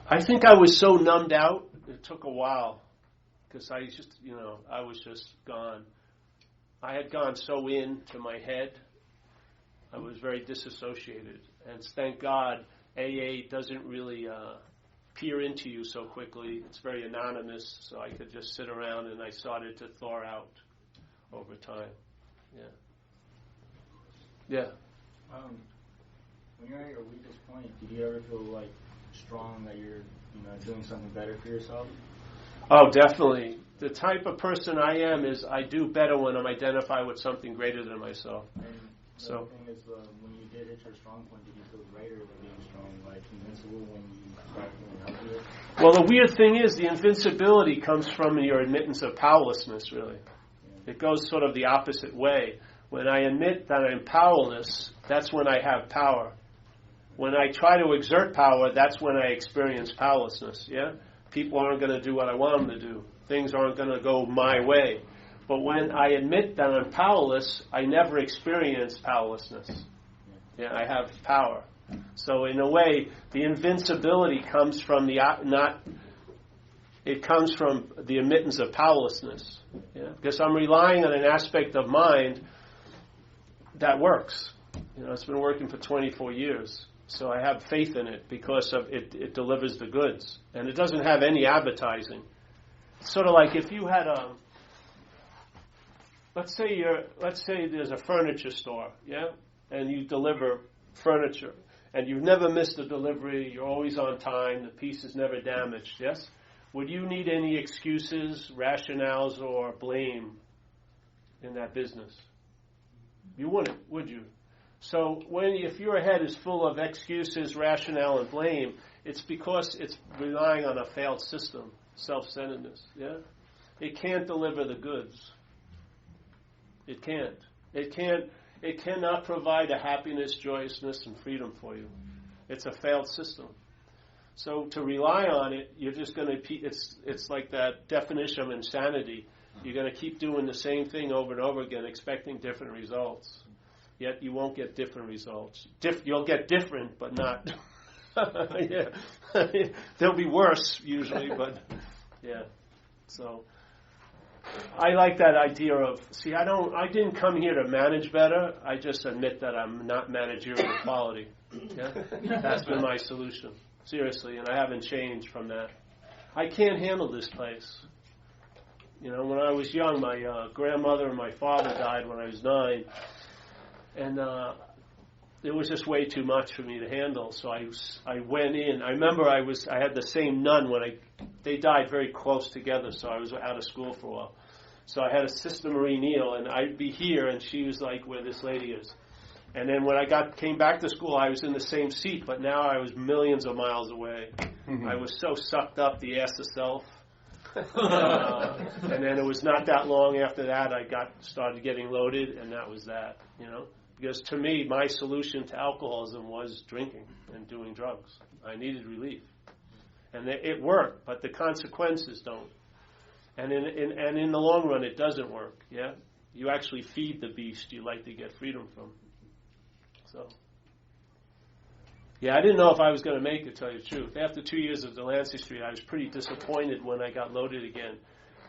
I think I was so numbed out, it took a while, because I was just gone. I had gone so into my head, I was very disassociated. And thank God, AA doesn't really peer into you so quickly. It's very anonymous, so I could just sit around, and I started to thaw out over time. Yeah. Yeah. When you're at your weakest point, did you ever feel like strong that you're doing something better for yourself? Oh, definitely. The type of person I am is I do better when I'm identified with something greater than myself. And the other thing is, when you did hit your strong point, did you feel greater than being strong, like invincible when you started feeling healthier? Well, the weird thing is the invincibility comes from your admittance of powerlessness, really. Yeah. It goes sort of the opposite way. When I admit that I'm powerless, that's when I have power. When I try to exert power, that's when I experience powerlessness, yeah? People aren't going to do what I want them to do. Things aren't going to go my way. But when I admit that I'm powerless, I never experience powerlessness. Yeah, I have power. So in a way, the invincibility comes from it comes from the admittance of powerlessness. Yeah? Because I'm relying on an aspect of mind that works. It's been working for 24 years. So I have faith in it because of it delivers the goods. And it doesn't have any advertising. It's sort of like if you had let's say there's a furniture store, yeah? And you deliver furniture. And you've never missed a delivery, you're always on time, the piece is never damaged, yes? Would you need any excuses, rationales, or blame in that business? You wouldn't, would you? So if your head is full of excuses, rationale, and blame, it's because it's relying on a failed system, self-centeredness. Yeah, it can't deliver the goods. It can't. It cannot provide a happiness, joyousness, and freedom for you. It's a failed system. So to rely on it, you're just going to. It's like that definition of insanity. You're going to keep doing the same thing over and over again, expecting different results. Yet you won't get different results. You'll get different, but not. Yeah, they'll be worse usually, but yeah. So I like that idea of I didn't come here to manage better. I just admit that I'm not managerial quality. Yeah, that's been my solution. Seriously, and I haven't changed from that. I can't handle this place. When I was young, my grandmother and my father died when I was 9. And it was just way too much for me to handle. So I went in. I remember I had the same nun they died very close together. So I was out of school for a while. So I had a Sister Marie Neal, and I'd be here, and she was like where this lady is. And then when I came back to school, I was in the same seat, but now I was millions of miles away. I was so sucked up the ass of self. And then it was not that long after that I started getting loaded, and that was that, Because to me, my solution to alcoholism was drinking and doing drugs. I needed relief. And it worked, but the consequences don't. And in the long run, it doesn't work, yeah? You actually feed the beast you like to get freedom from. So, yeah, I didn't know if I was going to make it, to tell you the truth. After 2 years of Delancey Street, I was pretty disappointed when I got loaded again.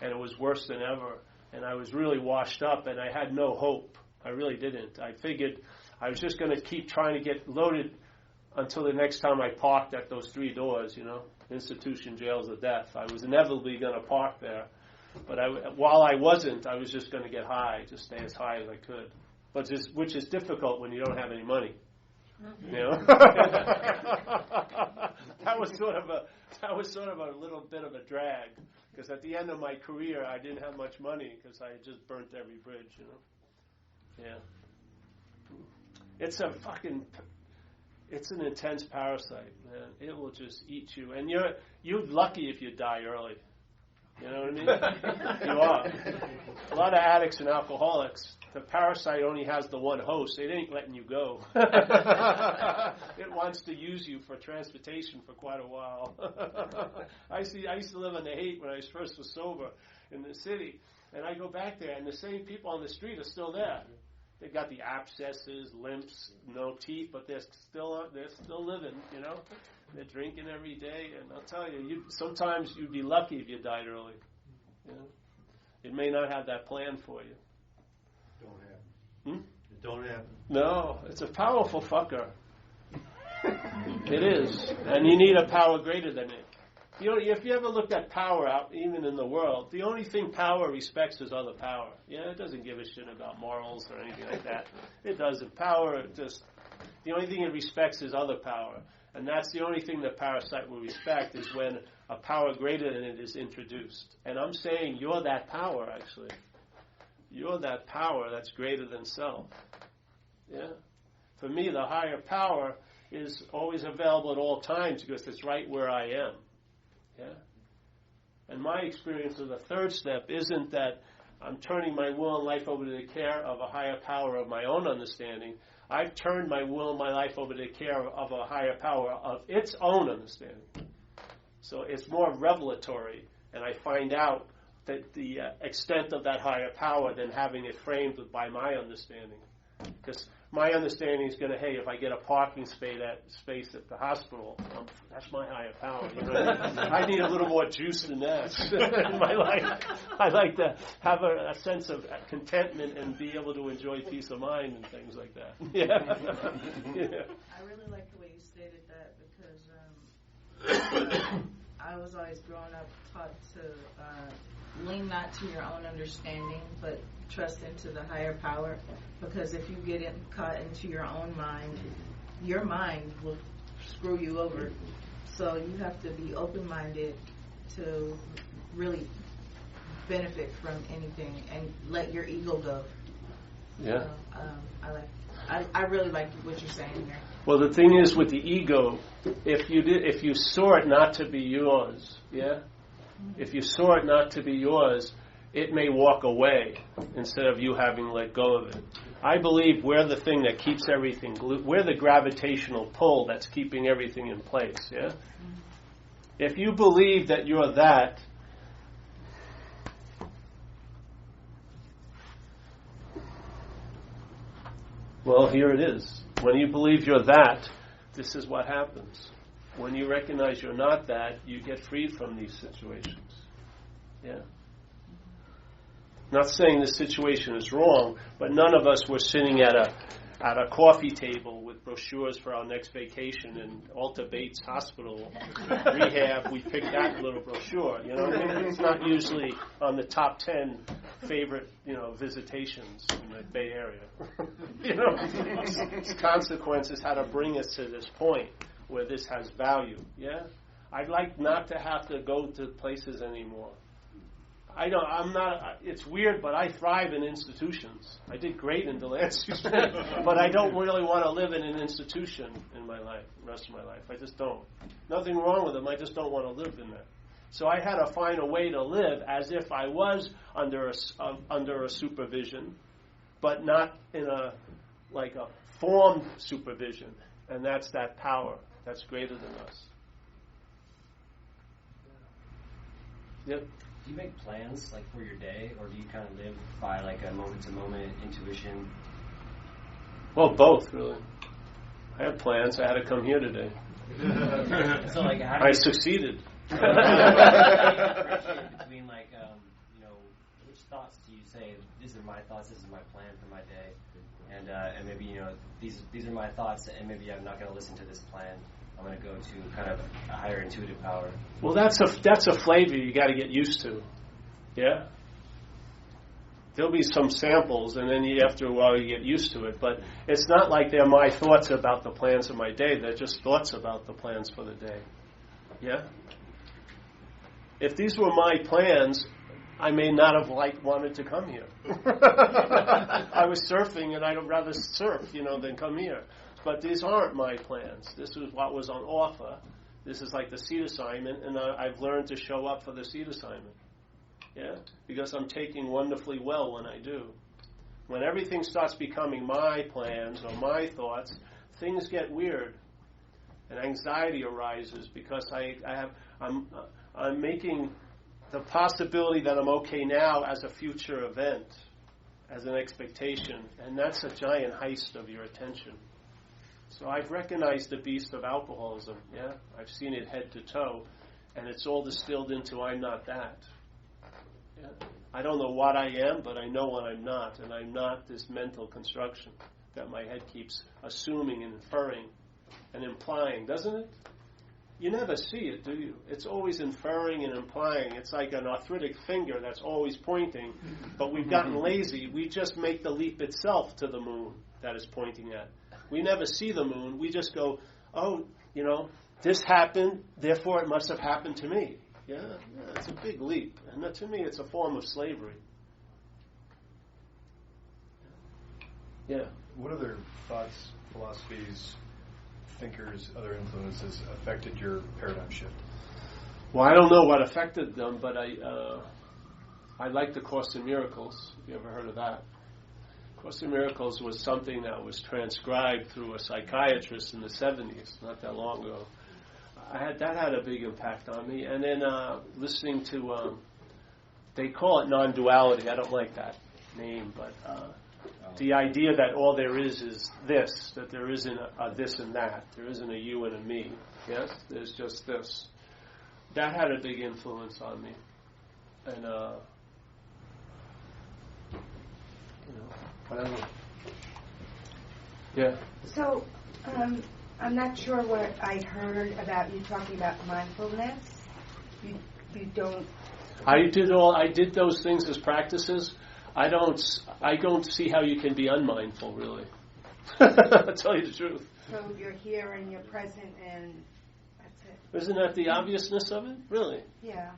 And it was worse than ever. And I was really washed up, and I had no hope. I really didn't. I figured I was just going to keep trying to get loaded until the next time I parked at those 3 doors, institution, jails of death. I was inevitably going to park there. But while I wasn't, I was just going to get high, just stay as high as I could. Which is difficult when you don't have any money. That was sort of a little bit of a drag, because at the end of my career I didn't have much money because I had just burnt every bridge. Yeah. It's an intense parasite, man. It will just eat you, and you're lucky if you die early. You know what I mean? You are. A lot of addicts and alcoholics, the parasite only has the one host. It ain't letting you go. It wants to use you for transportation for quite a while. I used to live on the Haight when I first was sober in the city, and I go back there, and the same people on the street are still there. They've got the abscesses, limps, no teeth, but they're still living, They're drinking every day, and I'll tell you, sometimes you'd be lucky if you died early. It may not have that plan for you. Don't happen. It don't happen. No, it's a powerful fucker. It is, and you need a power greater than it. If you ever looked at power out, even in the world, the only thing power respects is other power. It doesn't give a shit about morals or anything like that. It doesn't. Power the only thing it respects is other power. And that's the only thing that parasite will respect, is when a power greater than it is introduced. And I'm saying you're that power, actually. You're that power that's greater than self. Yeah. For me, the higher power is always available at all times because it's right where I am. Yeah. And my experience of the third step isn't that I'm turning my will and life over to the care of a higher power of my own understanding. I've turned my will and my life over to the care of a higher power of its own understanding. So it's more revelatory, and I find out that the extent of that higher power than having it framed by my understanding. Because my understanding is going to, if I get a parking space at the hospital, that's my higher power. I need a little more juice than that in my life. I like to have a sense of contentment and be able to enjoy peace of mind and things like that. Yeah. I really like the way you stated that, because I was always growing up taught to lean not to your own understanding, but trust into the higher power. Because if you get caught into your own mind, your mind will screw you over. So you have to be open-minded to really benefit from anything and let your ego go. Yeah. So, I really like what you're saying here. Well, the thing is with the ego, if you saw it not to be yours, yeah. If you saw it not to be yours, it may walk away instead of you having let go of it. I believe we're the thing that keeps everything glued. We're the gravitational pull that's keeping everything in place, yeah? If you believe that you're that, well, here it is. When you believe you're that, this is what happens. When you recognize you're not that, you get freed from these situations. Yeah. Not saying this situation is wrong, but none of us were sitting at a coffee table with brochures for our next vacation in Alta Bates Hospital rehab. We picked that little brochure. It's not usually on the top 10 favorite, visitations in the Bay Area. Consequences how to bring us to this point where this has value. Yeah, I'd like not to have to go to places anymore. I'm not. It's weird, but I thrive in institutions. I did great in Delancey Street, but I don't really want to live in an institution in my life, the rest of my life. I just don't. Nothing wrong with them. I just don't want to live in that. So I had to find a way to live as if I was under a supervision, but not in a formed supervision, and that's that power that's greater than us. Yep. Do you make plans for your day, or do you kind of live by a moment-to-moment intuition? Well, both really. I had plans. I had to come here today. So how do I succeeded. between which thoughts do you say, these are my thoughts, this is my plan for my day, and maybe these are my thoughts, and maybe I'm not going to listen to this plan. I'm going to go to kind of a higher intuitive power. Well, that's a flavor you got to get used to. Yeah. There'll be some samples, and then after a while you get used to it. But it's not like they're my thoughts about the plans of my day. They're just thoughts about the plans for the day. Yeah. If these were my plans, I may not have wanted to come here. I was surfing, and I'd rather surf, than come here. But these aren't my plans. This is what was on offer. This is like the seed assignment, and I've learned to show up for the seed assignment. Yeah, because I'm taking wonderfully well when I do. When everything starts becoming my plans or my thoughts, things get weird, and anxiety arises because I'm making the possibility that I'm okay now as a future event, as an expectation, and that's a giant heist of your attention. So I've recognized the beast of alcoholism, yeah? I've seen it head to toe, and it's all distilled into I'm not that. Yeah? I don't know what I am, but I know what I'm not, and I'm not this mental construction that my head keeps assuming and inferring and implying, doesn't it? You never see it, do you? It's always inferring and implying. It's like an arthritic finger that's always pointing, but we've gotten lazy. We just make the leap itself to the moon that it's pointing at. We never see the moon. We just go, this happened, therefore it must have happened to me. Yeah, it's a big leap. And to me, it's a form of slavery. Yeah. What other thoughts, philosophies, thinkers, other influences affected your paradigm shift? Well, I don't know what affected them, but I like the Course in Miracles. Have you ever heard of that? Course in Miracles was something that was transcribed through a psychiatrist in the 70s, not that long ago. That had a big impact on me. And then listening to, they call it non-duality. I don't like that name, but the idea that all there is this, that there isn't a this and that. There isn't a you and a me. Yes? There's just this. That had a big influence on me. And, whatever. Yeah. So, I'm not sure what I heard about you talking about mindfulness. You don't. I did those things as practices. I don't see how you can be unmindful, really. I'll tell you the truth. So you're here and you're present and that's it. Isn't that the obviousness of it? Really? Yeah.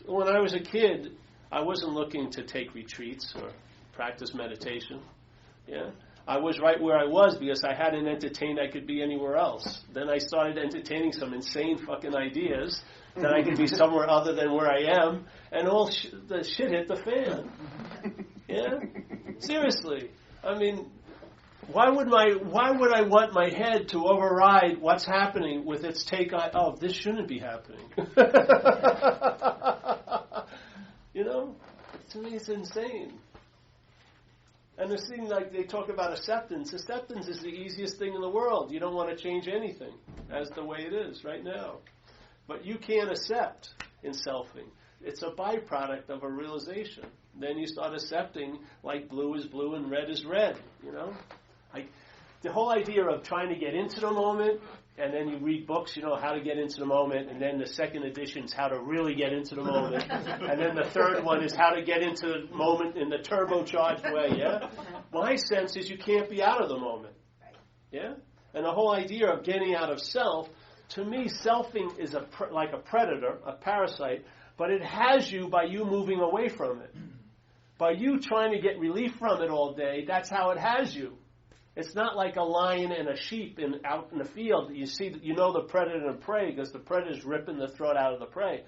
When I was a kid, I wasn't looking to take retreats or practice meditation. Yeah. I was right where I was because I hadn't entertained I could be anywhere else. Then I started entertaining some insane fucking ideas that I could be somewhere other than where I am, and all the shit hit the fan. Yeah? Seriously. I mean, why would I want my head to override what's happening with its take on, this shouldn't be happening. To me it's insane. And this thing, like they talk about acceptance is the easiest thing in the world. You don't want to change anything as the way it is right now. But you can't accept in selfing. It's a byproduct of a realization. Then you start accepting like blue is blue and red is red, The whole idea of trying to get into the moment, and then you read books, how to get into the moment, and then the second edition is how to really get into the moment, and then the third one is how to get into the moment in the turbocharged way, yeah? My sense is you can't be out of the moment, yeah? And the whole idea of getting out of self, to me, selfing is like a predator, a parasite, But it has you by you moving away from it. By you trying to get relief from it all day, that's how it has you. It's not like a lion and a sheep out in the field. You see, you know the predator and prey because the predator's ripping the throat out of the prey.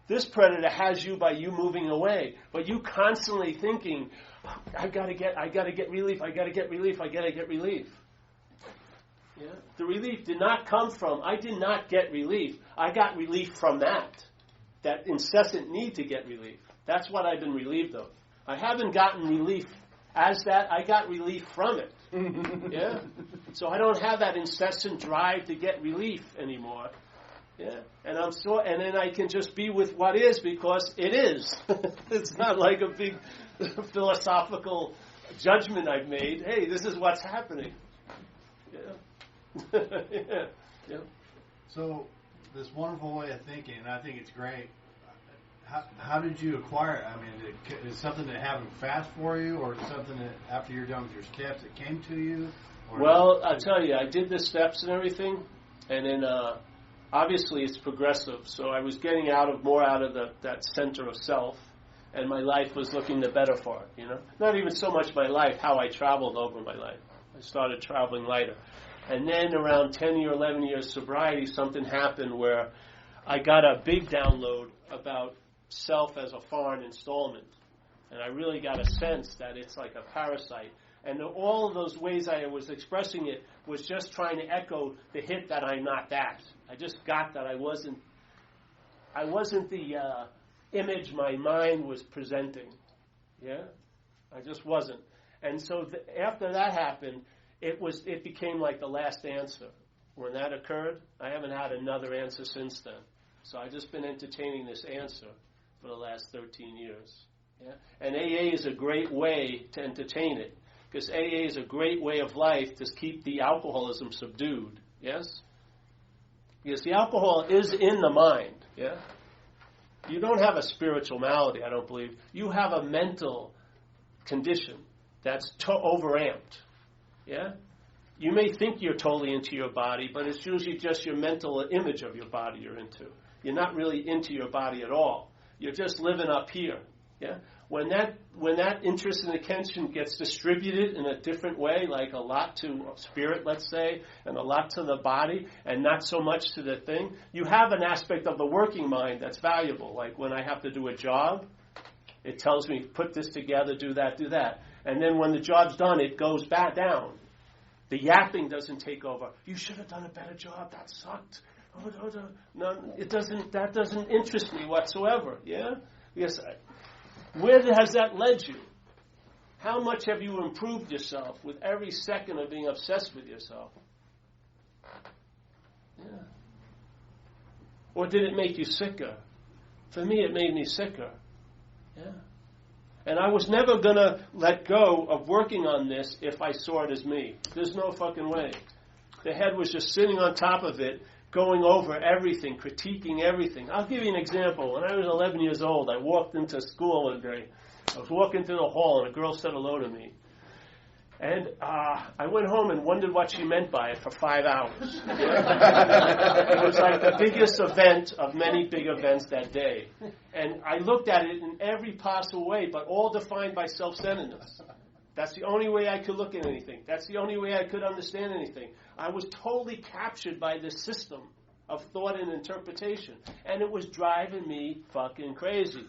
This predator has you by you moving away, but you constantly thinking, I gotta get relief. I gotta get relief. Yeah? The relief did not come from. I did not get relief. I got relief from that incessant need to get relief. That's what I've been relieved of. I haven't gotten relief as that. I got relief from it. Yeah. So I don't have that incessant drive to get relief anymore. Yeah, and and then I can just be with what is because it is. It's not like a big philosophical judgment I've made. Hey, this is what's happening. Yeah. Yeah. So this wonderful way of thinking, and I think it's great. How did you acquire it? I mean, is something that happened fast for you, or something that after you're done with your steps it came to you? Well, I'll tell you, I did the steps and everything, and then obviously it's progressive. So I was getting more out of that center of self, and my life was looking the better for it. You know, not even so much my life, how I traveled over my life. I started traveling lighter, and then around 10 or 11 years sobriety, something happened where I got a big download about self as a foreign installment, and I really got a sense that it's like a parasite. And all of those ways I was expressing it was just trying to echo the hit that I'm not that. I just got that I wasn't the image my mind was presenting. Yeah, I just wasn't. And so after that happened, it became like the last answer. When that occurred, I haven't had another answer since then. So I've just been entertaining this answer for the last 13 years. Yeah? And AA is a great way to entertain it, because AA is a great way of life to keep the alcoholism subdued. Yes? Because the alcohol is in the mind. Yeah? You don't have a spiritual malady, I don't believe. You have a mental condition that's overamped. Yeah? You may think you're totally into your body, but it's usually just your mental image of your body you're into. You're not really into your body at all. You're just living up here. Yeah? When that interest and attention gets distributed in a different way, like a lot to spirit, let's say, and a lot to the body, and not so much to the thing, you have an aspect of the working mind that's valuable. Like when I have to do a job, it tells me, put this together, do that, do that. And then when the job's done, it goes back down. The yapping doesn't take over. You should have done a better job. That sucked. No, it doesn't. That doesn't interest me whatsoever. Yeah. Yes. Where has that led you? How much have you improved yourself with every second of being obsessed with yourself? Yeah. Or did it make you sicker? For me, it made me sicker. Yeah. And I was never going to let go of working on this if I saw it as me. There's no fucking way. The head was just sitting on top of it, going over everything, critiquing everything. I'll give you an example. When I was 11 years old, I walked into school one day. I was walking through the hall, and a girl said hello to me. And I went home and wondered what she meant by it for 5 hours. It was like the biggest event of many big events that day. And I looked at it in every possible way, but all defined by self-centeredness. That's the only way I could look at anything. That's the only way I could understand anything. I was totally captured by this system of thought and interpretation. And it was driving me fucking crazy.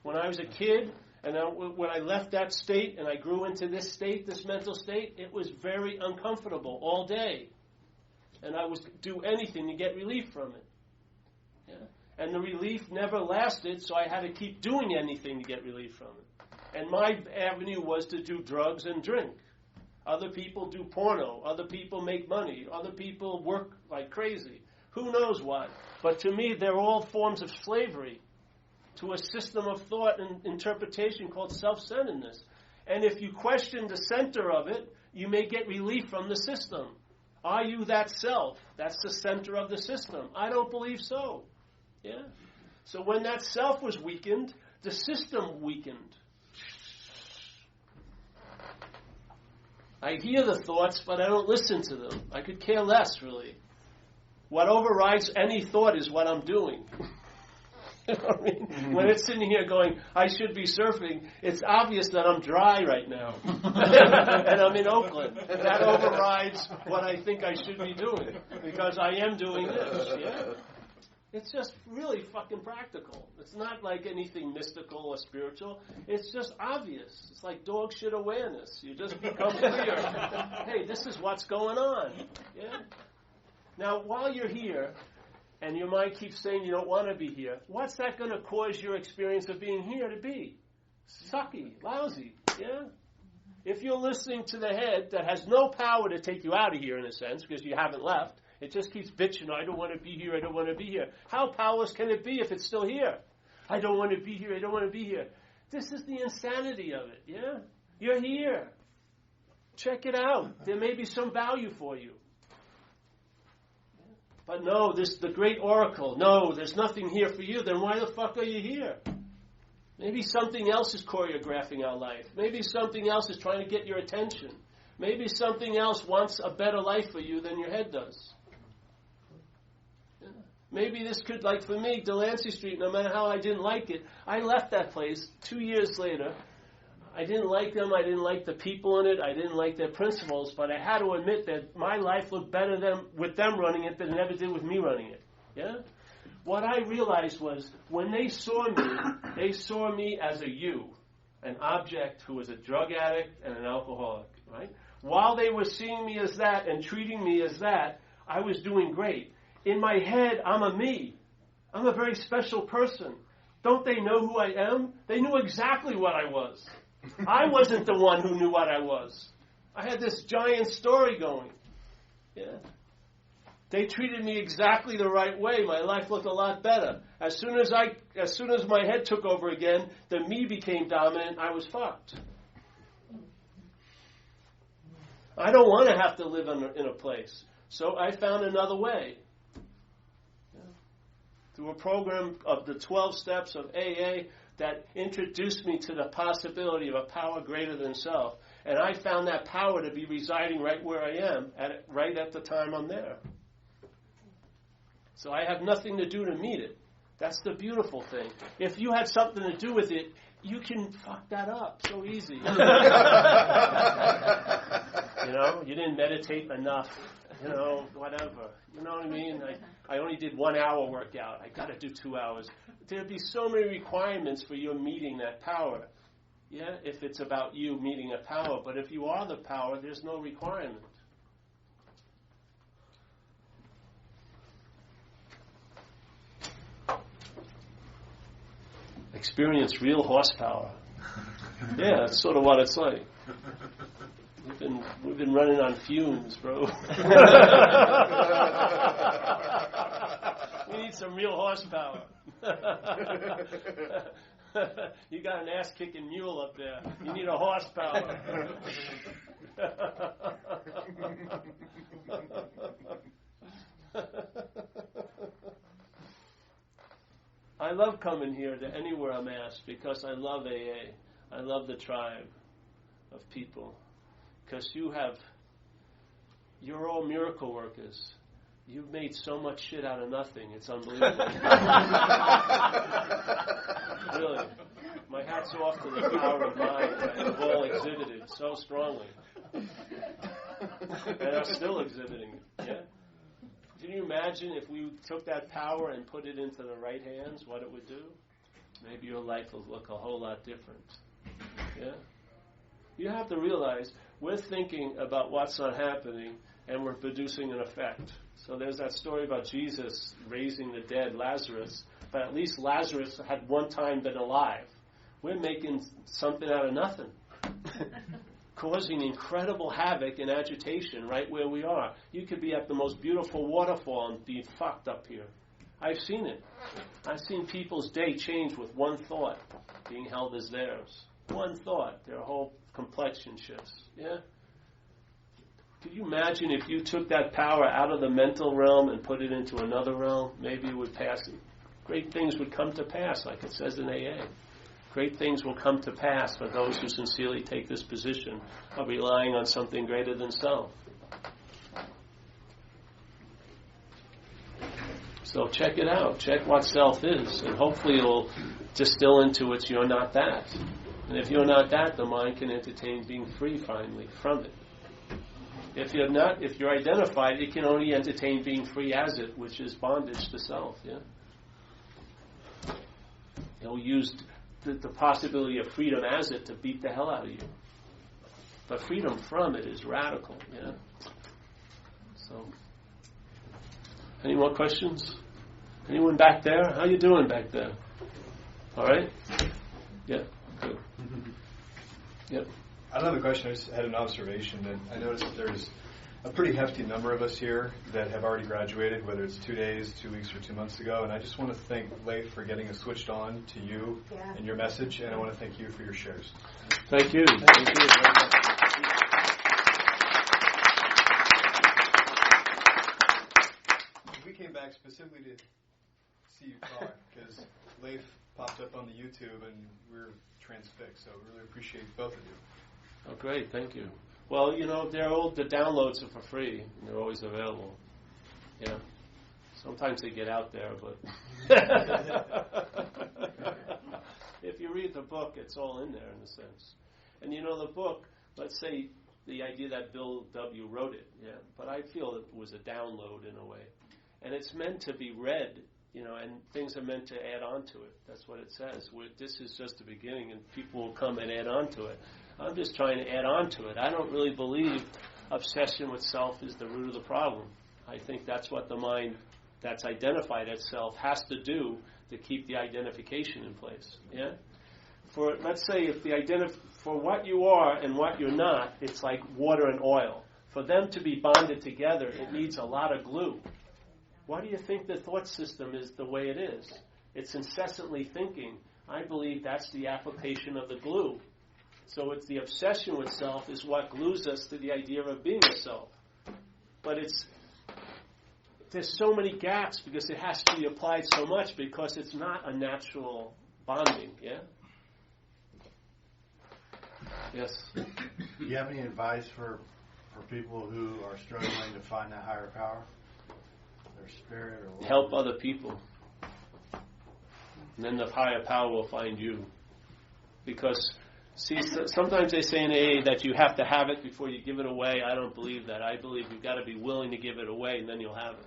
When I was a kid, and when I left that state and I grew into this state, this mental state, it was very uncomfortable all day. And I would do anything to get relief from it. Yeah? And the relief never lasted, so I had to keep doing anything to get relief from it. And my avenue was to do drugs and drink. Other people do porno. Other people make money. Other people work like crazy. Who knows what? But to me, they're all forms of slavery to a system of thought and interpretation called self-centeredness. And if you question the center of it, you may get relief from the system. Are you that self? That's the center of the system. I don't believe so. Yeah. So when that self was weakened, the system weakened. I hear the thoughts, but I don't listen to them. I could care less, really. What overrides any thought is what I'm doing. You know what I mean? When it's sitting here going, I should be surfing, it's obvious that I'm dry right now. And I'm in Oakland. That overrides what I think I should be doing, because I am doing this, yeah? It's just really fucking practical. It's not like anything mystical or spiritual. It's just obvious. It's like dog shit awareness. You just become clear. Hey, this is what's going on. Yeah? Now, while you're here, and your mind keeps saying you don't want to be here, what's that going to cause your experience of being here to be? Sucky, lousy, yeah? If you're listening to the head that has no power to take you out of here, in a sense, because you haven't left, it just keeps bitching, I don't want to be here, I don't want to be here. How powerless can it be if it's still here? I don't want to be here, I don't want to be here. This is the insanity of it, yeah? You're here. Check it out. There may be some value for you. But no, this the great oracle. No, there's nothing here for you. Then why the fuck are you here? Maybe something else is choreographing our life. Maybe something else is trying to get your attention. Maybe something else wants a better life for you than your head does. Yeah. Maybe this could, like for me, Delancey Street, no matter how I didn't like it, I left that place 2 years later. I didn't like them. I didn't like the people in it. I didn't like their principles. But I had to admit that my life looked better with them running it than it ever did with me running it. Yeah? What I realized was when they saw me as a you, an object who was a drug addict and an alcoholic, right? While they were seeing me as that and treating me as that, I was doing great. In my head, I'm a me. I'm a very special person. Don't they know who I am? They knew exactly what I was. I wasn't the one who knew what I was. I had this giant story going. Yeah. They treated me exactly the right way. My life looked a lot better. As soon as my head took over again, the me became dominant. I was fucked. I don't want to have to live in a place. So I found another way. Yeah. Through a program of the 12 steps of AA, that introduced me to the possibility of a power greater than self. And I found that power to be residing right where I am, right at the time I'm there. So I have nothing to do to meet it. That's the beautiful thing. If you had something to do with it, you can fuck that up so easy. You know, you didn't meditate enough. You know, whatever. You know what I mean? I only did 1 hour workout. I got to do 2 hours. There'd be so many requirements for you meeting that power. Yeah, if it's about you meeting a power. But if you are the power, there's no requirement. Experience real horsepower. Yeah, that's sort of what it's like. We've been running on fumes, bro. We need some real horsepower. You got an ass-kicking mule up there. You need a horsepower. I love coming here to anywhere I'm asked because I love AA. I love the tribe of people. Because you're all miracle workers. You've made so much shit out of nothing. It's unbelievable. Really. My hat's off to the power of mind that you've all exhibited so strongly. And are still exhibiting it. Yeah? Can you imagine if we took that power and put it into the right hands, what it would do? Maybe your life will look a whole lot different. Yeah? You have to realize we're thinking about what's not happening and we're producing an effect. So there's that story about Jesus raising the dead, Lazarus, but at least Lazarus had one time been alive. We're making something out of nothing. Causing incredible havoc and agitation right where we are. You could be at the most beautiful waterfall and be fucked up here. I've seen it. I've seen people's day change with one thought being held as theirs. One thought, their whole complexion shifts. Yeah? Could you imagine if you took that power out of the mental realm and put it into another realm? Maybe it would pass. Great things would come to pass, like it says in AA. Great things will come to pass for those who sincerely take this position of relying on something greater than self. So check it out. Check what self is, and hopefully it'll distill into it's you're not that. And if you're not that, the mind can entertain being free finally from it. If you're not, if you're identified, it can only entertain being free as it, which is bondage to self. Yeah. It'll use the possibility of freedom as it to beat the hell out of you. But freedom from it is radical. Yeah. So, any more questions? Anyone back there? How you doing back there? All right. Yeah. Good. Yep. I don't have a question. I just had an observation that I noticed that there's a pretty hefty number of us here that have already graduated, whether it's 2 days, 2 weeks, or 2 months ago. And I just want to thank Leif for getting us switched on to you and your message, and I want to thank you for your shares. Thank you. Thank you. We came back specifically to see you talk because Leif popped up on the YouTube and we're transfixed. So we really appreciate both of you. Oh, great. Thank you. Well, the downloads are for free. And they're always available. Yeah. Sometimes they get out there, but if you read the book, it's all in there in a sense. And the book, let's say the idea that Bill W. wrote it, yeah, but I feel it was a download in a way. And it's meant to be read, and things are meant to add on to it. That's what it says. This is just the beginning, and people will come and add on to it. I'm just trying to add on to it. I don't really believe obsession with self is the root of the problem. I think that's what the mind that's identified as self has to do to keep the identification in place. Yeah. Let's say if for what you are and what you're not, it's like water and oil. For them to be bonded together, it needs a lot of glue. Why do you think the thought system is the way it is? It's incessantly thinking. I believe that's the application of the glue. So it's the obsession with self is what glues us to the idea of being a self. But there's so many gaps because it has to be applied so much because it's not a natural bonding, yeah? Yes? Do you have any advice for people who are struggling to find that higher power? Their spirit or whatever? Help other people. And then the higher power will find you. Because, see, sometimes they say in AA that you have to have it before you give it away. I don't believe that. I believe you've got to be willing to give it away, and then you'll have it.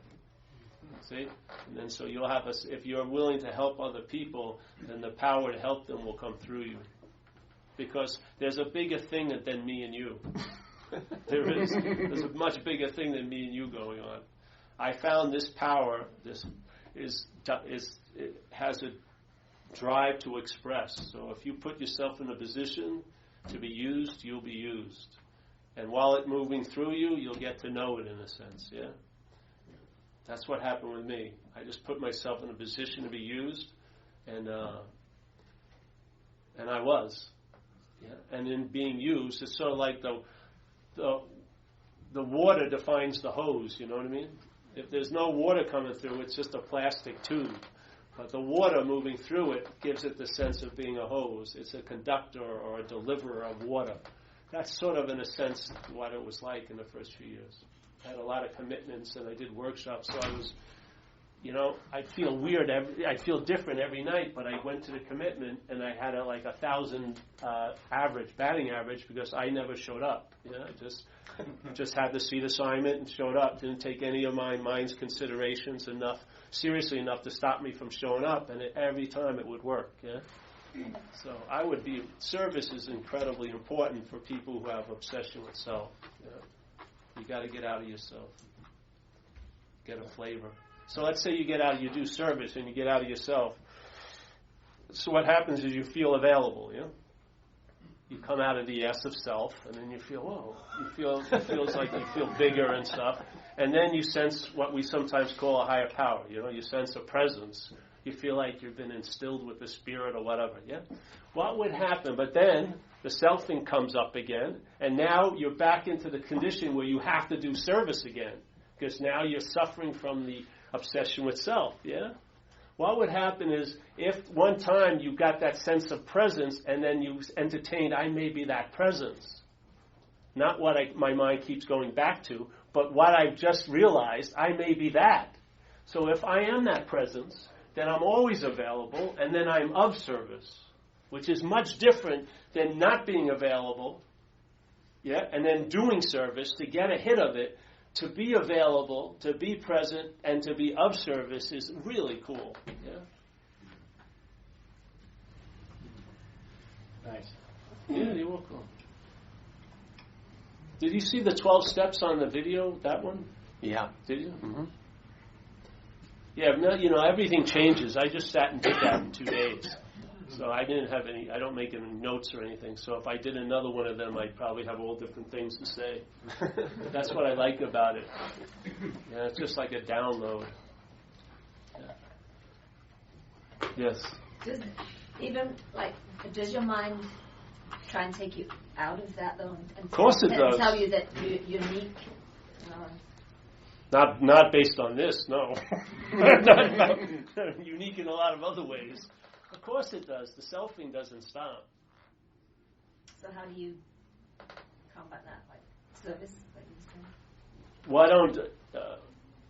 See? And then so you'll have if you're willing to help other people, then the power to help them will come through you. Because there's a bigger thing than me and you. There's a much bigger thing than me and you going on. I found this power, it has a drive to express. So if you put yourself in a position to be used, you'll be used. And while it's moving through you, you'll get to know it in a sense, yeah? That's what happened with me. I just put myself in a position to be used, and I was. Yeah? And in being used, it's sort of like the water defines the hose, you know what I mean? If there's no water coming through, it's just a plastic tube. But the water moving through it gives it the sense of being a hose. It's a conductor or a deliverer of water. That's sort of, in a sense, what it was like in the first few years. I had a lot of commitments, and I did workshops, so I was, I'd feel weird. I'd feel different every night, but I went to the commitment, and I had 1,000 batting average, because I never showed up. I just had the seat assignment and showed up. Didn't take any of my mind's considerations seriously enough to stop me from showing up, and every time it would work. Yeah. So service is incredibly important for people who have obsession with self. Yeah. You got to get out of yourself. Get a flavor. So let's say you do service and you get out of yourself. So what happens is you feel available, yeah? You come out of the yes of self, and then you feel, whoa. It feels like you feel bigger and stuff. And then you sense what we sometimes call a higher power, You sense a presence. You feel like you've been instilled with the spirit or whatever, yeah? What would happen? But then the self thing comes up again, and now you're back into the condition where you have to do service again, because now you're suffering from the obsession with self, yeah? What would happen is if one time you got that sense of presence and then you entertained, I may be that presence. Not what my mind keeps going back to, but what I've just realized, I may be that. So if I am that presence, then I'm always available, and then I'm of service, which is much different than not being available, and then doing service to get a hit of it. To be available, to be present, and to be of service is really cool. Yeah. Nice. Yeah, you're welcome. Did you see the 12 steps on the video, that one? Yeah. Did you? Mm-hmm. Yeah, no, everything changes. I just sat and did that in 2 days. So I don't make any notes or anything. So if I did another one of them, I'd probably have all different things to say. That's what I like about it. Yeah, it's just like a download. Yeah. Yes? Does your mind try and take you out of that though? And Of course it does. Tell you that you're unique? Not based on this, no. Not unique in a lot of other ways. Of course it does. The selfing doesn't stop. So how do you combat that? Like service? Like you said? Well,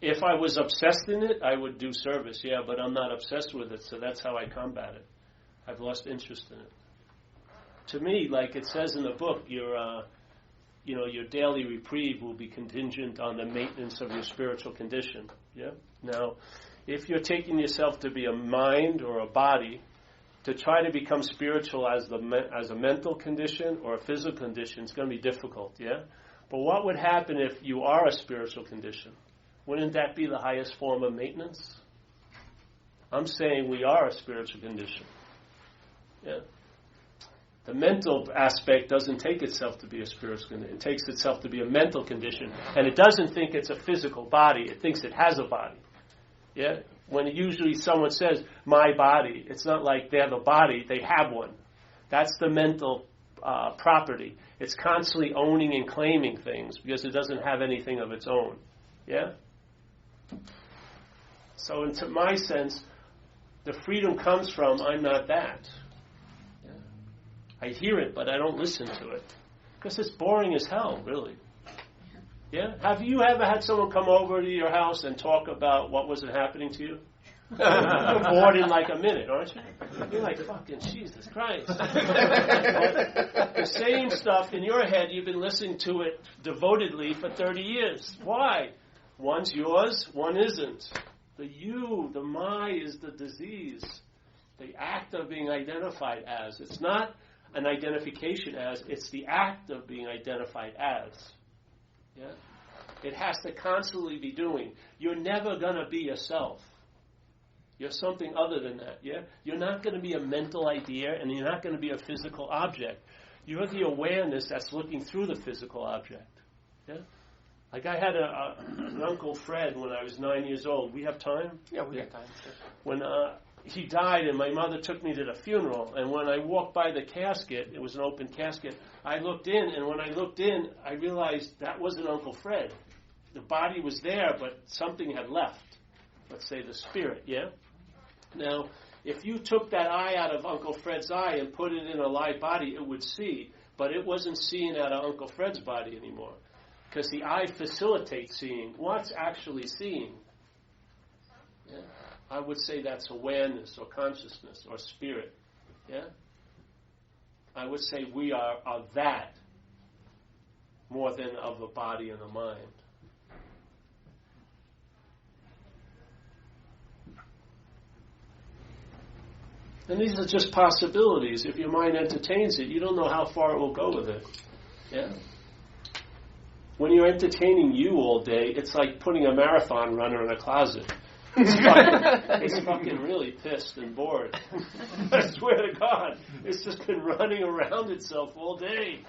if I was obsessed in it, I would do service, yeah, but I'm not obsessed with it, so that's how I combat it. I've lost interest in it. To me, like it says in the book, your daily reprieve will be contingent on the maintenance of your spiritual condition. Yeah. Now, if you're taking yourself to be a mind or a body, to try to become spiritual as a mental condition or a physical condition, it's going to be difficult. Yeah. But what would happen if you are a spiritual condition? Wouldn't that be the highest form of maintenance? I'm saying we are a spiritual condition. Yeah. The mental aspect doesn't take itself to be a spiritual condition. It takes itself to be a mental condition. And it doesn't think it's a physical body. It thinks it has a body. Yeah? When usually someone says, my body, it's not like they have a body, they have one. That's the mental property. It's constantly owning and claiming things because it doesn't have anything of its own. Yeah? So into my sense, the freedom comes from, I'm not that. I hear it, but I don't listen to it. Because it's boring as hell, really. Yeah? Have you ever had someone come over to your house and talk about what wasn't happening to you? You're bored in like a minute, aren't you? You're like, fucking Jesus Christ. The same stuff in your head, you've been listening to it devotedly for 30 years. Why? One's yours, one isn't. The you, the my, is the disease. The act of being identified as. It's not an identification as, it's the act of being identified as. Yeah? It has to constantly be doing. You're never going to be yourself. You're something other than that. Yeah? You're not going to be a mental idea, and you're not going to be a physical object. You're the awareness that's looking through the physical object. Yeah? Like I had an Uncle Fred when I was 9 years old. We have time? Yeah, we have time. Sure. When he died, and my mother took me to the funeral, and when I walked by the casket, it was an open casket, I looked in, and when I looked in, I realized that wasn't Uncle Fred. The body was there, but something had left. Let's say the spirit, yeah? Now, if you took that eye out of Uncle Fred's eye and put it in a live body, it would see, but it wasn't seeing out of Uncle Fred's body anymore. Because the eye facilitates seeing. What's actually seeing? Yeah? I would say that's awareness or consciousness or spirit. Yeah? I would say we are of that more than of the body and the mind. And these are just possibilities. If your mind entertains it, you don't know how far it will go with it. Yeah? When you're entertaining you all day, it's like putting a marathon runner in a closet. It's fucking really pissed and bored. I swear to God. It's just been running around itself all day,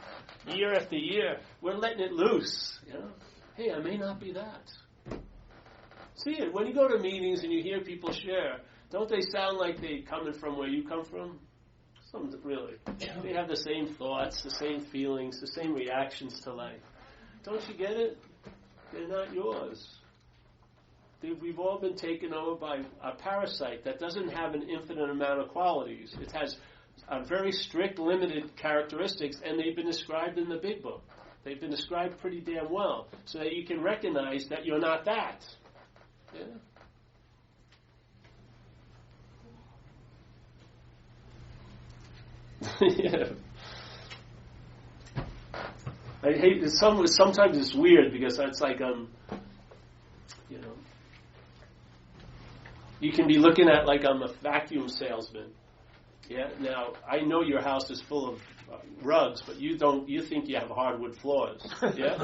year after year. We're letting it loose. You know? Hey, I may not be that. See it. When you go to meetings and you hear people share, don't they sound like they're coming from where you come from? Some really. They have the same thoughts, the same feelings, the same reactions to life. Don't you get it? They're not yours. We've all been taken over by a parasite that doesn't have an infinite amount of qualities. It has very strict, limited characteristics, and they've been described in the Big Book. They've been described pretty damn well, so that you can recognize that you're not that. Yeah? Yeah. I hate it. Sometimes it's weird because it's like you know, you can be looking at like I'm a vacuum salesman. Yeah. Now I know your house is full of rugs, but you don't. You think you have hardwood floors. Yeah.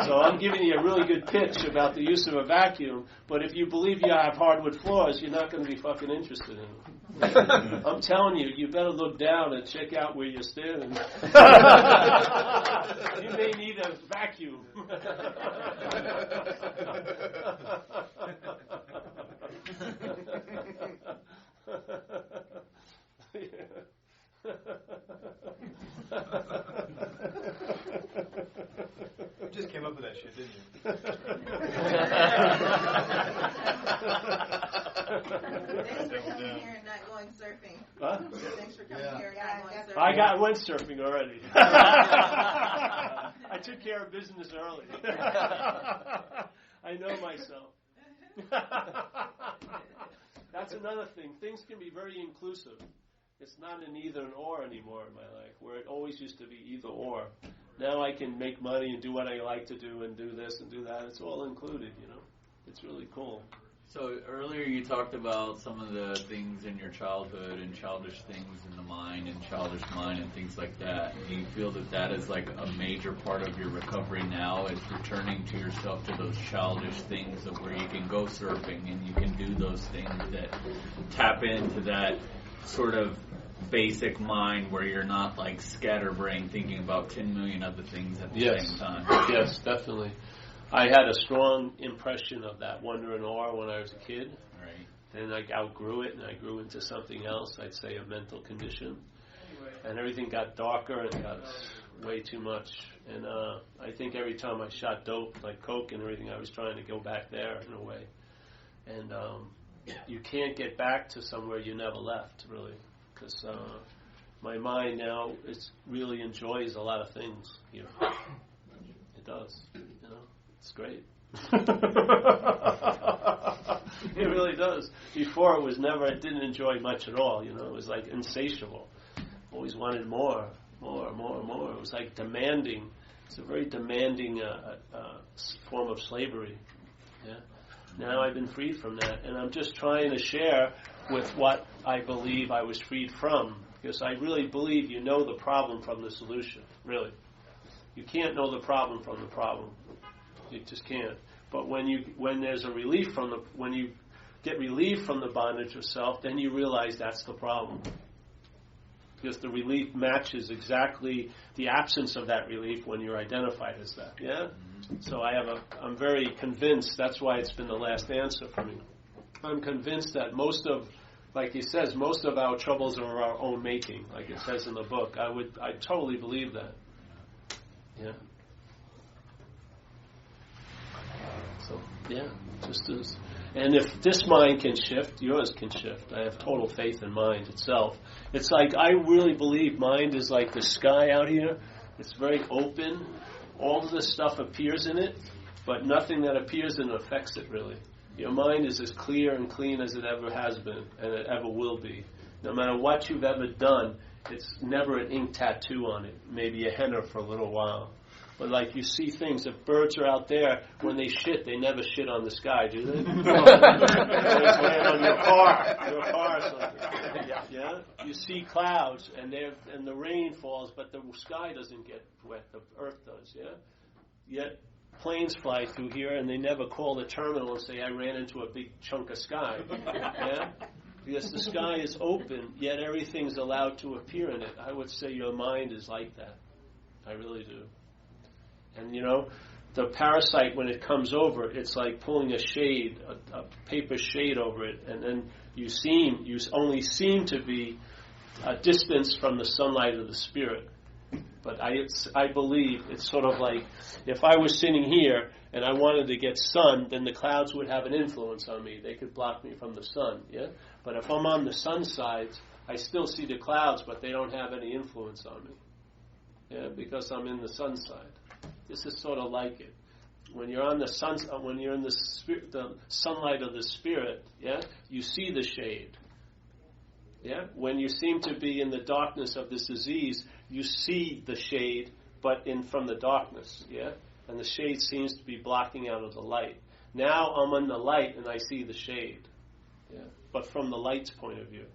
So I'm giving you a really good pitch about the use of a vacuum. But if you believe you have hardwood floors, you're not going to be fucking interested in it. I'm telling you, you better look down and check out where you're standing. You may need a vacuum. You just came up with that shit, didn't you? Thanks for coming here and not going surfing. Huh? Thanks for coming here and not going surfing. I went surfing already. I took care of business early. I know myself. That's another thing. Things can be very inclusive. It's not an either and or anymore in my life, where it always used to be either or. Now I can make money and do what I like to do and do this and do that. It's all included, you know. It's really cool. So earlier you talked about some of the things in your childhood and childish things in the mind and childish mind and things like that. Do you feel that that is like a major part of your recovery now, is returning to yourself to those childish things of where you can go surfing and you can do those things that tap into that sort of basic mind where you're not like scatterbrained thinking about 10 million other things at the same time? Yes, definitely. I had a strong impression of that wonder and awe when I was a kid. Right. Then I outgrew it, and I grew into something else, I'd say a mental condition. And everything got darker and got way too much. And I think every time I shot dope, like coke and everything, I was trying to go back there in a way. And you can't get back to somewhere you never left, really. Because my mind now really enjoys a lot of things here. It does, you know. It's great. It really does. Before it didn't enjoy much at all, you know. It was like insatiable. Always wanted more. It was like demanding. It's a very demanding form of slavery. Yeah. Now I've been freed from that, and I'm just trying to share with what I believe I was freed from, because I really believe you know the problem from the solution. Really, you can't know the problem from the problem. You just can't. But when you get relief from the bondage of self, then you realize that's the problem. Because the relief matches exactly the absence of that relief when you're identified as that. Yeah? So I'm very convinced, that's why it's been the last answer for me. I'm convinced that like he says, most of our troubles are our own making, like it says in the book. I totally believe that. Yeah. So, yeah, just as. And if this mind can shift, yours can shift. I have total faith in mind itself. It's like, I really believe mind is like the sky out here. It's very open. All of this stuff appears in it, but nothing that appears in it affects it, really. Your mind is as clear and clean as it ever has been, and it ever will be. No matter what you've ever done, it's never an ink tattoo on it. Maybe a henna for a little while. But like you see things, if birds are out there, when they shit, they never shit on the sky, do they? They always land on your car or something. Yeah? You see clouds, and the rain falls, but the sky doesn't get wet, the earth does, yeah? Yet planes fly through here, and they never call the terminal and say, I ran into a big chunk of sky, yeah? Because the sky is open, yet everything's allowed to appear in it. I would say your mind is like that. I really do. And you know, the parasite, when it comes over, it's like pulling a shade, a paper shade over it, and then you only seem to be a distance from the sunlight of the spirit. But I believe it's sort of like, if I was sitting here and I wanted to get sun, then the clouds would have an influence on me. They could block me from the sun, yeah? But if I'm on the sun side, I still see the clouds, but they don't have any influence on me. Yeah, because I'm in the sun side. This is sort of like it. When you're on the sun, when you're in the sunlight of the spirit, yeah, you see the shade. Yeah? When you seem to be in the darkness of this disease, you see the shade, but from the darkness. Yeah? And the shade seems to be blocking out of the light. Now I'm in the light and I see the shade. Yeah? But from the light's point of view.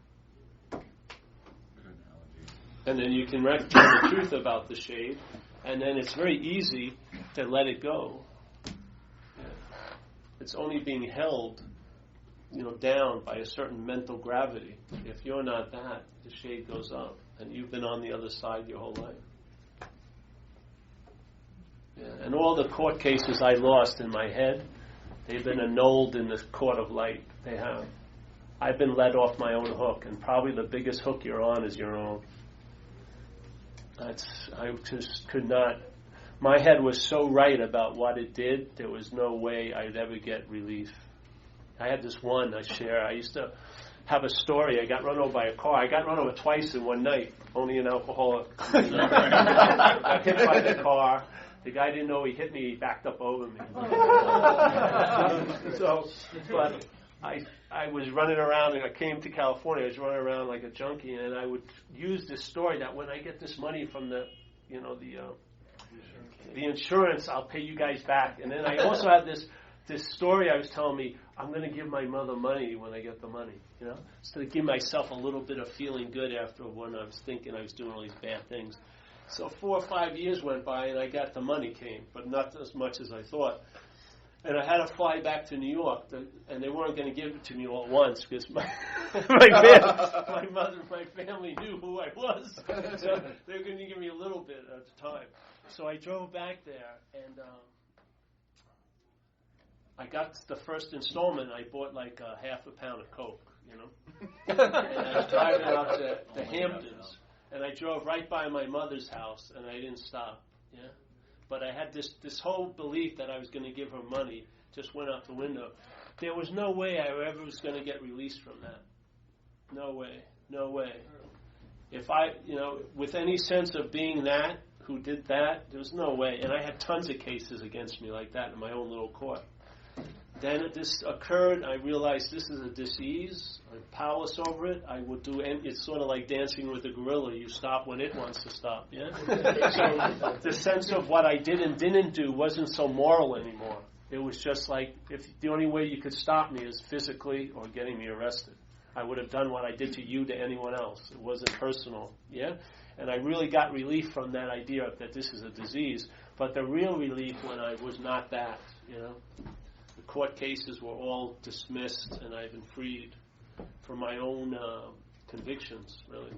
And then you can recognize the truth about the shade, and then it's very easy to let it go. Yeah. It's only being held, down by a certain mental gravity. If you're not that, the shade goes up, and you've been on the other side your whole life. Yeah. And all the court cases I lost in my head, they've been annulled in the court of light. They have. I've been let off my own hook, and probably the biggest hook you're on is your own. I just could not. My head was so right about what it did, there was no way I'd ever get relief. I had this one I share. I used to have a story. I got run over by a car. I got run over twice in one night, only an alcoholic. I got hit by the car. The guy didn't know he hit me. He backed up over me. But I was running around, and I came to California. I was running around like a junkie, and I would use this story that when I get this money from the insurance, I'll pay you guys back. And then I also had this story I was telling me, I'm going to give my mother money when I get the money, so to give myself a little bit of feeling good after when I was thinking I was doing all these bad things. So 4 or 5 years went by, and I got the money came, but not as much as I thought. And I had to fly back to New York, and they weren't going to give it to me all at once because my mother and my family knew who I was. So they were going to give me a little bit at the time. So I drove back there, and I got the first installment. I bought like half a pound of Coke, And I was driving out to the Hamptons, and I drove right by my mother's house, and I didn't stop, But I had this whole belief that I was going to give her money just went out the window. There was no way I ever was going to get released from that. No way. No way. If I, with any sense of being that, who did that, there was no way. And I had tons of cases against me like that in my own little court. Then this occurred. I realized this is a disease. I'm powerless over it. I would do. It's sort of like dancing with a gorilla. You stop when it wants to stop. Yeah. So the sense of what I did and didn't do wasn't so moral anymore. It was just like if the only way you could stop me is physically or getting me arrested. I would have done what I did to you to anyone else. It wasn't personal. Yeah. And I really got relief from that idea that this is a disease. But the real relief when I was not that. The court cases were all dismissed, and I've been freed from my own convictions, really.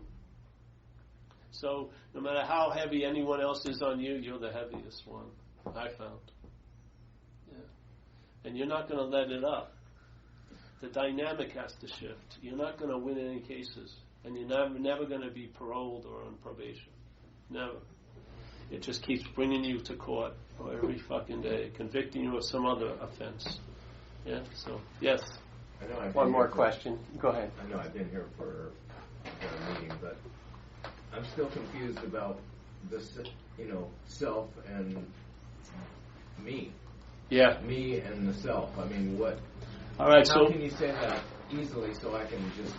So no matter how heavy anyone else is on you, you're the heaviest one, I found. Yeah. And you're not going to let it up. The dynamic has to shift. You're not going to win any cases, and you're never going to be paroled or on probation. Never. It just keeps bringing you to court every fucking day, convicting you of some other offense. Yeah, so, yes. One more question. Go ahead. I know I've been here for a meeting, but I'm still confused about this, self and me. Yeah. Me and the self. I mean, what? All right, how can you say that easily so I can just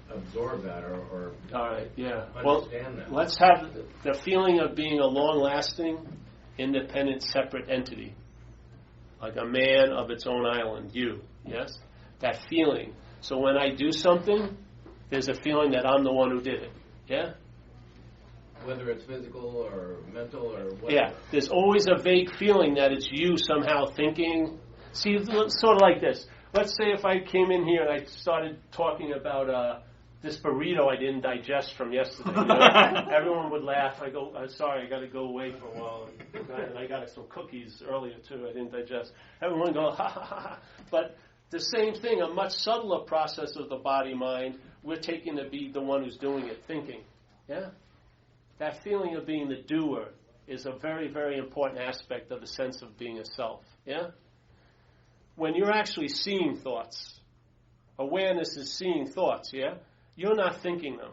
absorb that or all right, yeah. Understand that? Let's have the feeling of being a long-lasting, independent, separate entity, like a man of its own island. You, yes, that feeling. So when I do something, there's a feeling that I'm the one who did it. Yeah. Whether it's physical or mental or whatever. Yeah, there's always a vague feeling that it's you somehow thinking. See, it's sort of like this. Let's say if I came in here and I started talking about this burrito I didn't digest from yesterday. Everyone would laugh. I go, sorry, I got to go away for a while. And I got some cookies earlier, too, I didn't digest. Everyone go, ha, ha, ha. But the same thing, a much subtler process of the body-mind, we're taking to be the one who's doing it, thinking. Yeah? That feeling of being the doer is a very, very important aspect of the sense of being a self. Yeah? When you're actually seeing thoughts, awareness is seeing thoughts, yeah? You're not thinking them.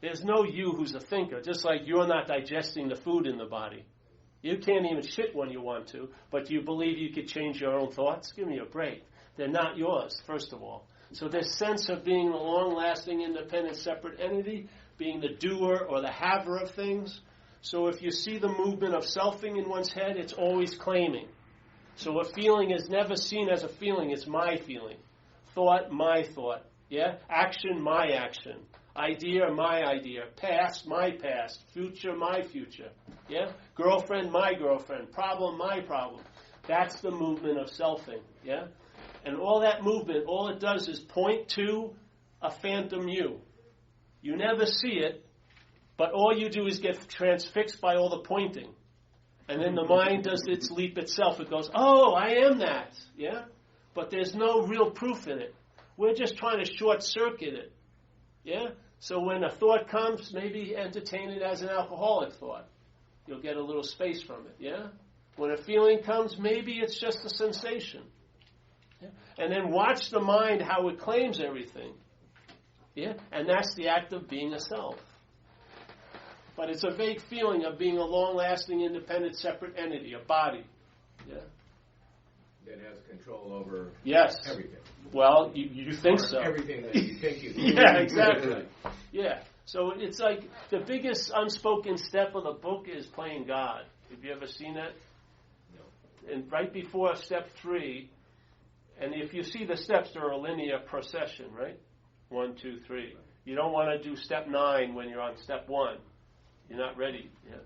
There's no you who's a thinker, just like you're not digesting the food in the body. You can't even shit when you want to, but you believe you could change your own thoughts? Give me a break. They're not yours, first of all. So this sense of being a long-lasting, independent, separate entity, being the doer or the haver of things. So if you see the movement of selfing in one's head, it's always claiming. So a feeling is never seen as a feeling, it's my feeling. Thought, my thought. Yeah? Action, my action. Idea, my idea. Past, my past. Future, my future. Yeah? Girlfriend, my girlfriend. Problem, my problem. That's the movement of selfing. Yeah? And all that movement, all it does is point to a phantom you. You never see it, but all you do is get transfixed by all the pointing. And then the mind does its leap itself. It goes, oh, I am that. Yeah? But there's no real proof in it. We're just trying to short circuit it. Yeah? So when a thought comes, maybe entertain it as an alcoholic thought. You'll get a little space from it. Yeah? When a feeling comes, maybe it's just a sensation. Yeah? And then watch the mind how it claims everything. Yeah? And that's the act of being a self. But it's a vague feeling of being a long-lasting, independent, separate entity, a body. Yeah? That has control over everything. Well, you think so. Everything that you think you do. Yeah, exactly. Yeah. So it's like the biggest unspoken step of the book is playing God. Have you ever seen that? No. And right before step 3, and if you see the steps, they're a linear procession, right? 1, 2, 3. You don't want to do step 9 when you're on step 1. You're not ready. Yeah.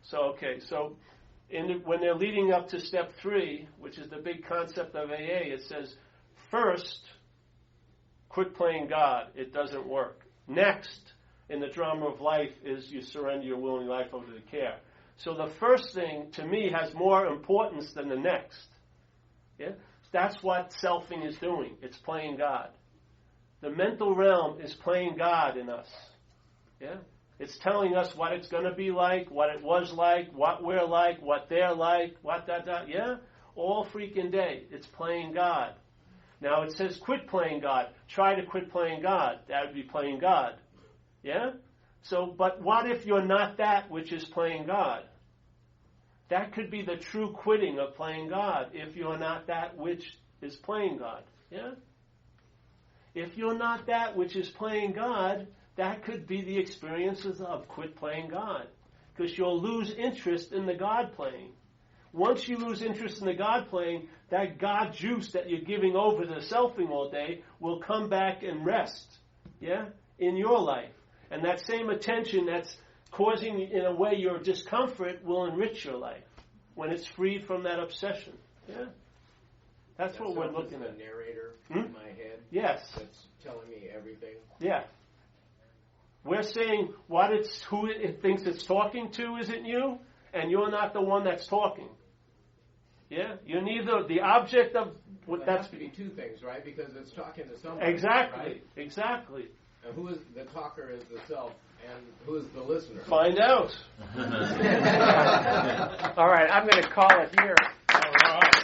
So when they're leading up to step 3, which is the big concept of AA, it says, first, quit playing God. It doesn't work. Next, in the drama of life, is you surrender your will and life over to care. So the first thing, to me, has more importance than the next. Yeah? That's what selfing is doing. It's playing God. The mental realm is playing God in us. Yeah? It's telling us what it's going to be like, what it was like, what we're like, what they're like, yeah? All freaking day. It's playing God. Now it says quit playing God. Try to quit playing God. That would be playing God. Yeah? So, but what if you're not that which is playing God? That could be the true quitting of playing God, if you're not that which is playing God. Yeah? If you're not that which is playing God, that could be the experiences of quit playing God. Because you'll lose interest in the God playing. Once you lose interest in the God playing, that God juice that you're giving over to selfing all day will come back and rest, yeah, in your life. And that same attention that's causing, in a way, your discomfort will enrich your life when it's freed from that obsession. Yeah, that's what we're looking at. A narrator in my head. Yes. That's telling me everything. Yeah. We're saying who it thinks it's talking to isn't you, and you're not the one that's talking. Yeah? You're neither the object of what that's... It has to be two things, right? Because it's talking to someone. Exactly. Right? Exactly. And who is the talker is the self, and who is the listener? Find out. All right, I'm going to call it here. All right.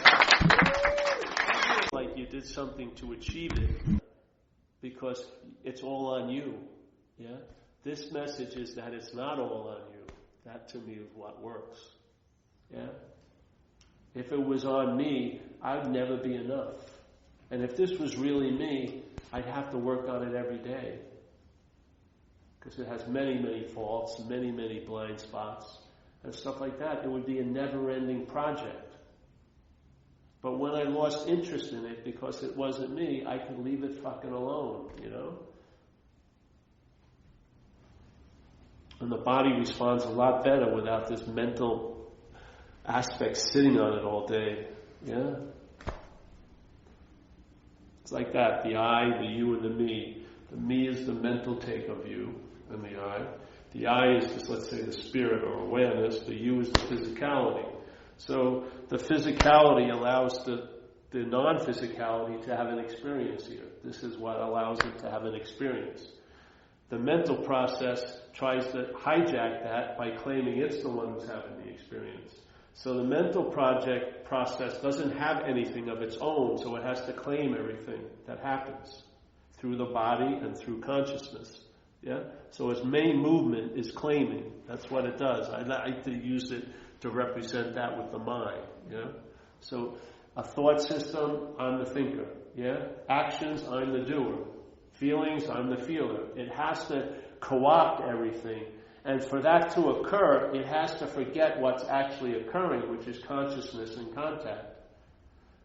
Like you did something to achieve it, because it's all on you. Yeah? This message is that it's not all on you. That to me is what works. Yeah? If it was on me, I'd never be enough. And if this was really me, I'd have to work on it every day. Because it has many, many faults, many, many blind spots, and stuff like that. It would be a never-ending project. But when I lost interest in it because it wasn't me, I could leave it fucking alone, you know? And the body responds a lot better without this mental aspect sitting on it all day. Yeah? It's like that. The I, the you, and the me. The me is the mental take of you and the I. The I is just, let's say, the spirit or awareness. The you is the physicality. So the physicality allows the non-physicality to have an experience here. This is what allows it to have an experience. The mental process tries to hijack that by claiming it's the one who's having the experience. So the mental process doesn't have anything of its own, so it has to claim everything that happens through the body and through consciousness. Yeah? So its main movement is claiming. That's what it does. I like to use it to represent that with the mind. Yeah? So a thought system, I'm the thinker. Yeah? Actions, I'm the doer. Feelings, I'm the feeler. It has to co-opt everything. And for that to occur, it has to forget what's actually occurring, which is consciousness and contact.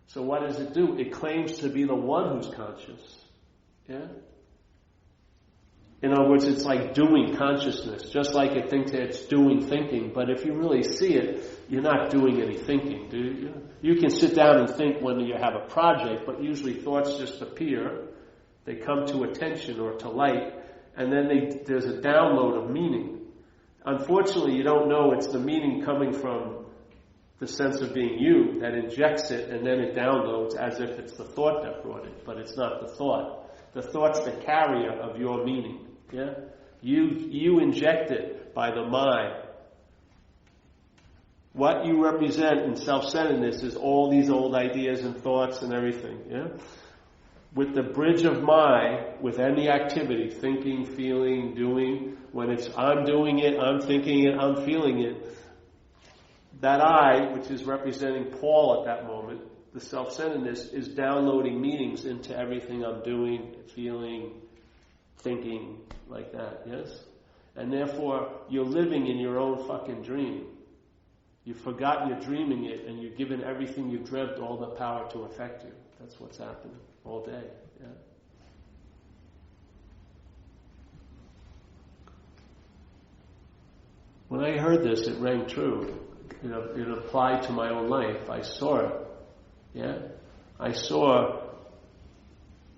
So what does it do? It claims to be the one who's conscious. Yeah? In other words, it's like doing consciousness, just like it thinks it's doing thinking. But if you really see it, you're not doing any thinking, do you? You can sit down and think when you have a project, but usually thoughts just appear. They come to attention or to light, and then there's a download of meaning. Unfortunately, you don't know it's the meaning coming from the sense of being you that injects it, and then it downloads as if it's the thought that brought it, but it's not the thought. The thought's the carrier of your meaning. Yeah, you inject it by the mind. What you represent in self-centeredness is all these old ideas and thoughts and everything. Yeah, with the bridge of mind, with any activity, thinking, feeling, doing. When it's I'm doing it, I'm thinking it, I'm feeling it. That I, which is representing Paul at that moment, the self-centeredness, is downloading meanings into everything I'm doing, feeling, thinking, like that, yes? And therefore, you're living in your own fucking dream. You've forgotten you're dreaming it, and you've given everything you've dreamt all the power to affect you. That's what's happening all day, yeah? When I heard this, it rang true. It applied to my own life. I saw it. Yeah? I saw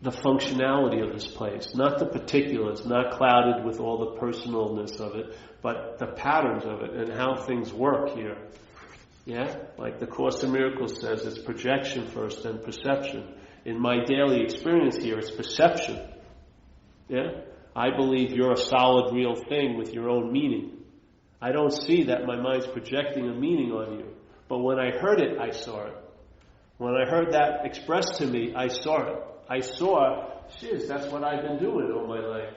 the functionality of this place, not the particulars, not clouded with all the personalness of it, but the patterns of it and how things work here. Yeah? Like the Course in Miracles says, it's projection first, then perception. In my daily experience here, it's perception. Yeah? I believe you're a solid, real thing with your own meaning. I don't see that my mind's projecting a meaning on you. But when I heard it, I saw it. When I heard that expressed to me, I saw it. I saw, shiz, that's what I've been doing all my life.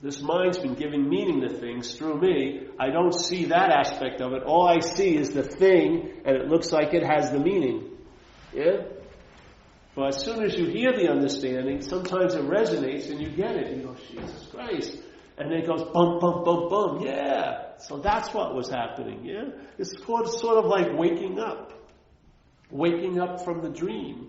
This mind's been giving meaning to things through me. I don't see that aspect of it. All I see is the thing, and it looks like it has the meaning. Yeah? But as soon as you hear the understanding, sometimes it resonates and you get it. You go, Jesus Christ. And then it goes, bum, bum, bum, bum. Yeah. So that's what was happening. Yeah. It's sort of like waking up. Waking up from the dream.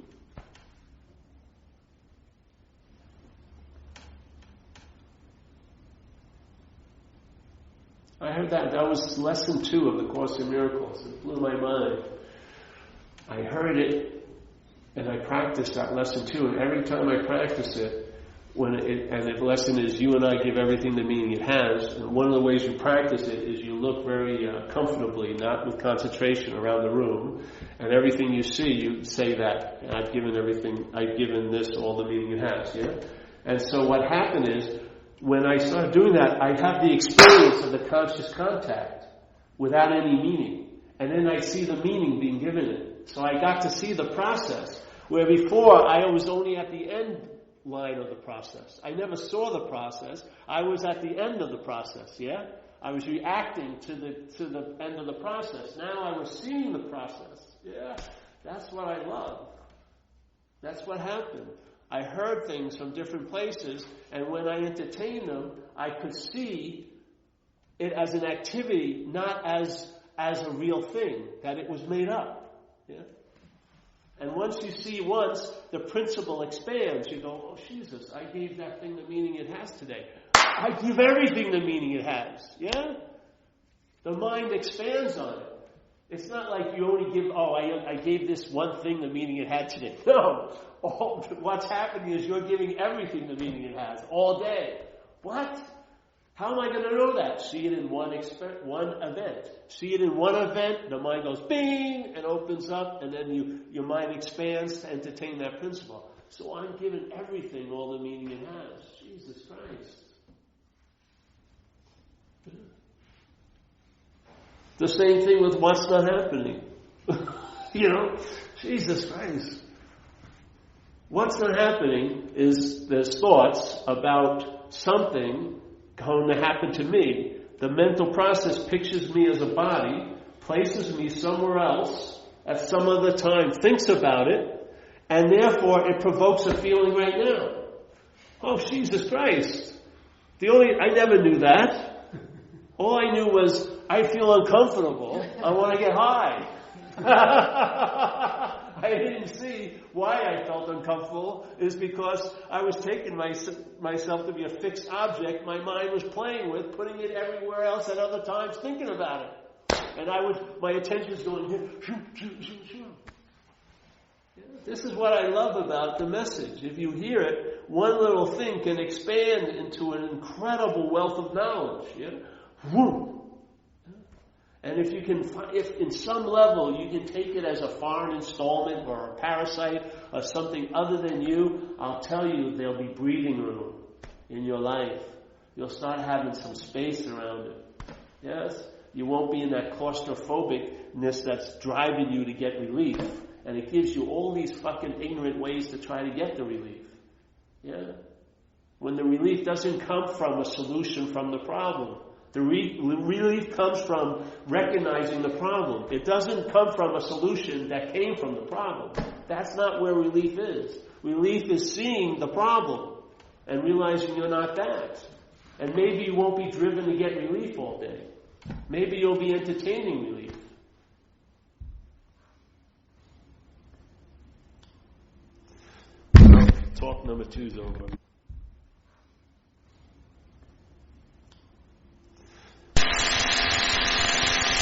I heard that. That was lesson 2 of the Course in Miracles. It blew my mind. I heard it, and I practiced that lesson 2. And every time I practice it, and the lesson is you and I give everything the meaning it has. And one of the ways you practice it is you look very comfortably, not with concentration, around the room. And everything you see, you say that I've given this all the meaning it has. Yeah. And so what happened is, when I started doing that, I have the experience of the conscious contact without any meaning. And then I see the meaning being given it. So I got to see the process. Where before, I was only at the end line of the process. I never saw the process. I was at the end of the process, yeah? I was reacting to the end of the process. Now I was seeing the process. Yeah? That's what I love. That's what happened. I heard things from different places, and when I entertained them, I could see it as an activity, not as a real thing, that it was made up. Yeah? And once you see the principle expands. You go, oh, Jesus, I gave that thing the meaning it has today. I give everything the meaning it has. Yeah? The mind expands on it. It's not like you only give, I gave this one thing the meaning it had today. No. What's happening is you're giving everything the meaning it has all day. What? How am I going to know that? See it in one event. See it in one event, the mind goes bing and opens up, and then your mind expands to entertain that principle. So I'm giving everything all the meaning it has. Jesus Christ. The same thing with what's not happening. Jesus Christ. What's not happening is there's thoughts about something going to happen to me. The mental process pictures me as a body, places me somewhere else at some other time, thinks about it, And therefore, it provokes a feeling right now. Oh, Jesus Christ. I never knew that. All I knew was, I feel uncomfortable. I want to get high. I didn't see why I felt uncomfortable is because I was taking myself to be a fixed object my mind was playing with, putting it everywhere else at other times, thinking about it. And my attention was going here. This is what I love about the message. If you hear it, one little thing can expand into an incredible wealth of knowledge. Yeah? And if in some level you can take it as a foreign installment or a parasite or something other than you, I'll tell you there'll be breathing room in your life. You'll start having some space around it. Yes? You won't be in that claustrophobicness that's driving you to get relief. And it gives you all these fucking ignorant ways to try to get the relief. Yeah? When the relief doesn't come from a solution from the problem. The relief comes from recognizing the problem. It doesn't come from a solution that came from the problem. That's not where relief is. Relief is seeing the problem and realizing you're not that. And maybe you won't be driven to get relief all day. Maybe you'll be entertaining relief. Talk number 2 is over.